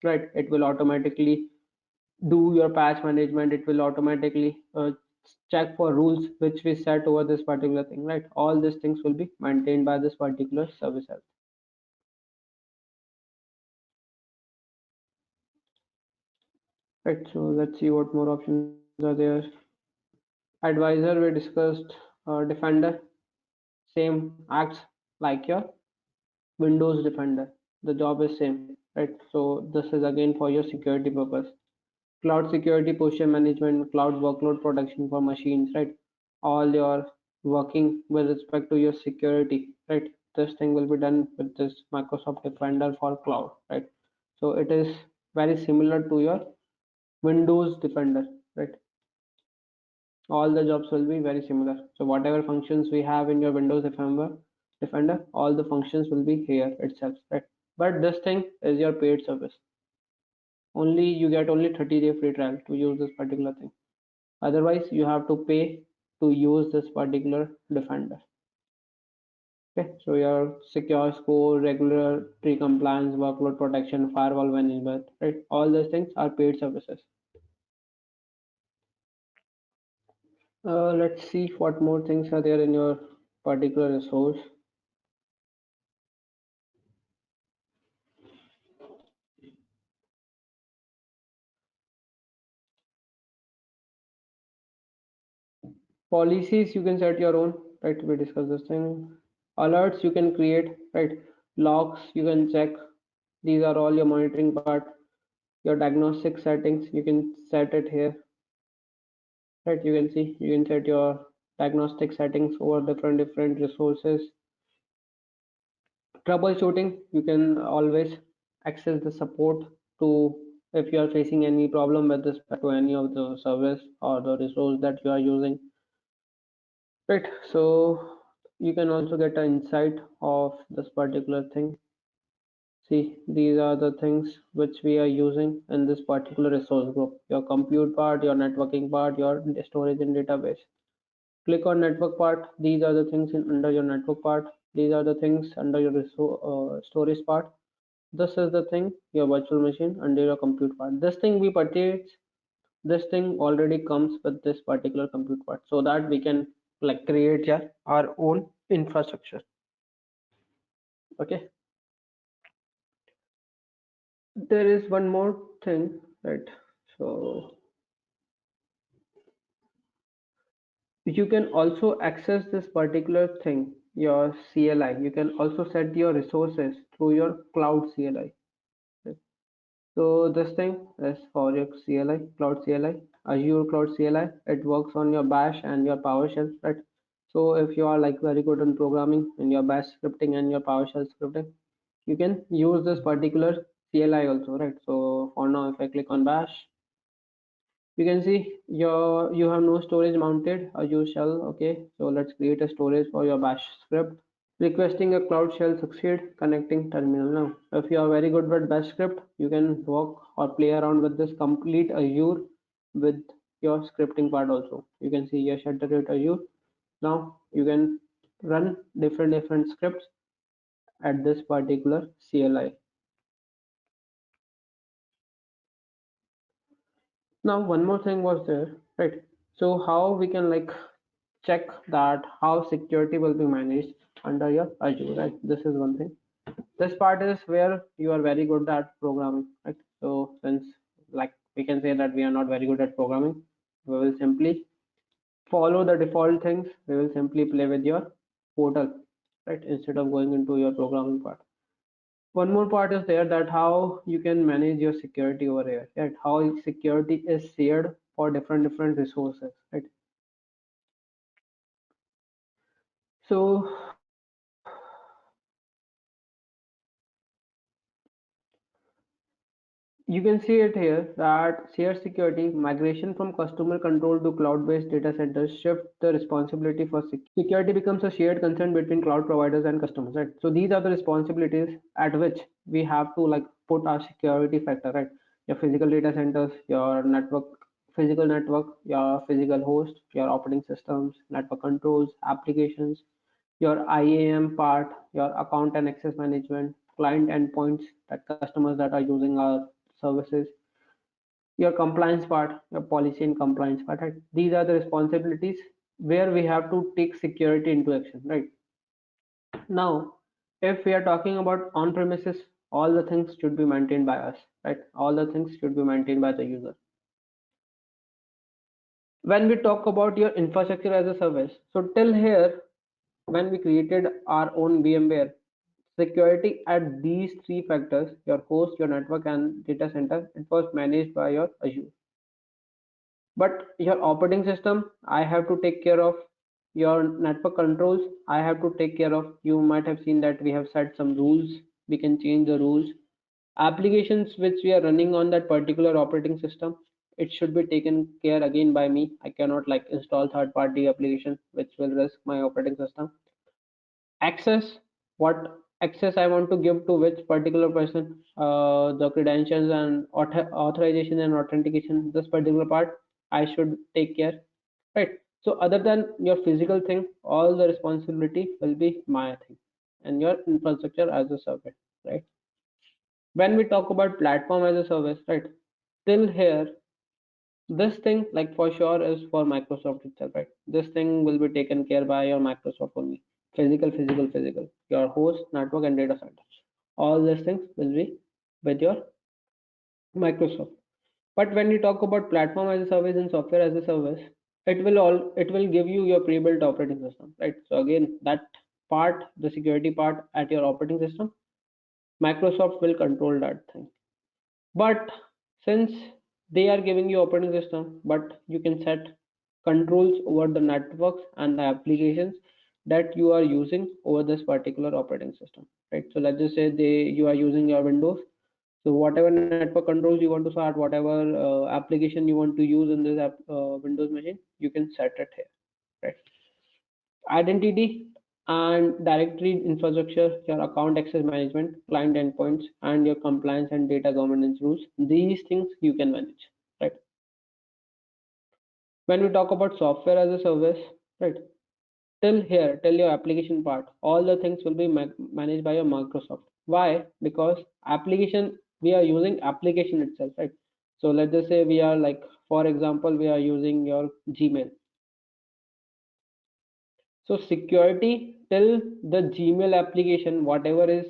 right? It will automatically do your patch management. It will automatically check for rules which we set over this particular thing, right? All these things will be maintained by this particular service. Right, so let's see what more options are there. Advisor, we discussed. Defender, same, acts like your Windows Defender. The job is same, right? So this is again for your security purpose. Cloud security, posture management, cloud workload protection for machines, right? All your working with respect to your security, right? This thing will be done with this Microsoft Defender for cloud, right? So it is very similar to your Windows Defender, right? All the jobs will be very similar. So whatever functions we have in your Windows Defender, all the functions will be here itself, right? But this thing is your paid service. Only you get only 30-day free trial to use this particular thing. Otherwise, you have to pay to use this particular Defender. Okay, so your secure score, regulatory compliance, workload protection, firewall management, right? All those things are paid services. Let's see what more things are there in your particular resource. Policies, you can set your own, right? We discussed this thing. Alerts you can create, right? Logs you can check. These are all your monitoring part. Your diagnostic settings, you can set it here, right? You can see, you can set your diagnostic settings over different resources. Troubleshooting, you can always access the support to, if you are facing any problem with respect to any of the service or the resource that you are using, right? So you can also get an insight of this particular thing. See, these are the things which we are using in this particular resource group: your compute part, your networking part, your storage and database. Click on network part. These are the things under your network part. These are the things under your storage part. This is the thing, your virtual machine under your compute part. This thing we purchase, this thing already comes with this particular compute part, so that we can like create our own infrastructure. Okay, there is one more thing, right? So you can also access this particular thing, your CLI. You can also set your resources through your cloud CLI. Right? So this thing is for your CLI, cloud CLI, Azure cloud CLI. It works on your Bash and your PowerShell, right? So if you are like very good in programming in your Bash scripting and your PowerShell scripting, you can use this particular CLI also, right? So for now, if I click on Bash, you can see you have no storage mounted Azure shell. Okay, so let's create a storage for your Bash script. Requesting a cloud shell succeed, connecting terminal. Now if you are very good with Bash script, you can work or play around with this complete Azure with your scripting part also. You can see Yash at the rate Azure. Now you can run different scripts at this particular CLI. Now one more thing was there, right? So how we can like check that how security will be managed under your Azure, right? This is one thing. This part is where you are very good at programming, right? So since like we can say that we are not very good at programming, we will simply follow the default things. We will simply play with your portal, right? Instead of going into your programming part. One more part is there, that how you can manage your security over here, right? How security is shared for different resources, right? So You can see it here that shared security migration from customer control to cloud-based data centers shift the responsibility for security becomes a shared concern between cloud providers and customers, right? So these are the responsibilities at which we have to like put our security factor, right? Your physical data centers, your network, physical network, your physical host, your operating systems, network controls, applications, your IAM part, your account and access management, client endpoints, that customers that are using our services, your compliance part, your policy and compliance part, right? These are the responsibilities where we have to take security into action, right? Now, if we are talking about on-premises, all the things should be maintained by us, right? All the things should be maintained by the user. When we talk about your infrastructure as a service, so till here, when we created our own VMware, security at these three factors, your host, your network, and data center, it was managed by your Azure. But your operating system, I have to take care of. Your network controls, I have to take care of. You might have seen that we have set some rules. We can change the rules. Applications which we are running on that particular operating system, it should be taken care again by me. I cannot like install third-party application which will risk my operating system. Access, what access I want to give to which particular person, the credentials and authorization and authentication, this particular part I should take care, right? So other than your physical thing, all the responsibility will be my thing and your infrastructure as a service, right? When we talk about platform as a service, right, till here, this thing like for sure is for Microsoft itself, right? This thing will be taken care by your Microsoft only. Physical, your host, network, and data center. All these things will be with your Microsoft. But when you talk about platform as a service and software as a service, it will give you your pre-built operating system, right? So again, that part, the security part at your operating system, Microsoft will control that thing. But since they are giving you operating system, but you can set controls over the networks and the applications that you are using over this particular operating system, right? So let's just say you are using your Windows. So whatever network controls you want to start, whatever application you want to use in this Windows machine, you can set it here, right? Identity and directory infrastructure, your account access management, client endpoints, and your compliance and data governance rules. These things you can manage, right? When we talk about software as a service, right? Till here, till your application part, all the things will be managed by your Microsoft. Why? Because application, we are using application itself, right? So let's just say we are like, for example, we are using your Gmail. So security till the Gmail application, whatever is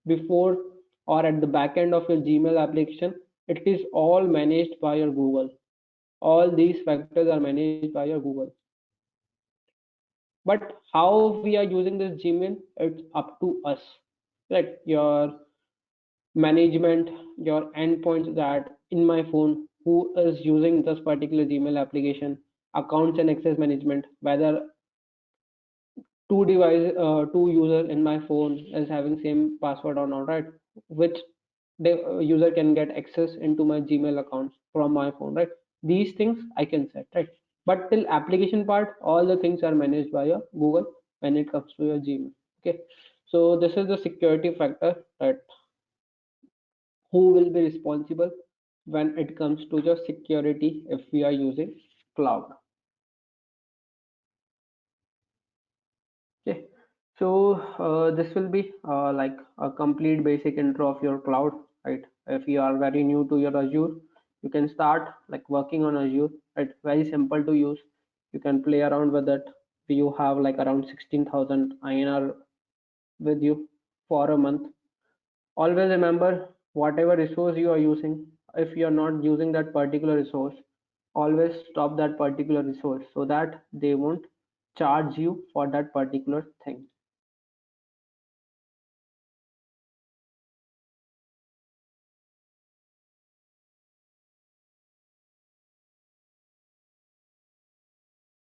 before or at the back end of your Gmail application, it is all managed by your Google. All these factors are managed by your Google. But how we are using this Gmail, it's up to us. Right? Your management, your endpoints that in my phone, who is using this particular Gmail application, accounts and access management, whether two user in my phone is having same password or not, right? Which the user can get access into my Gmail account from my phone, right? These things I can set, right? But till application part, all the things are managed by your Google when it comes to your Gmail. Okay, so this is the security factor, that who will be responsible when it comes to your security if we are using cloud. Okay, so this will be like a complete basic intro of your cloud, right? If you are very new to your Azure, you can start like working on Azure, right? Very simple to use. You can play around with it. You have like around 16,000 INR with you for a month. Always remember, whatever resource you are using, if you are not using that particular resource, always stop that particular resource so that they won't charge you for that particular thing.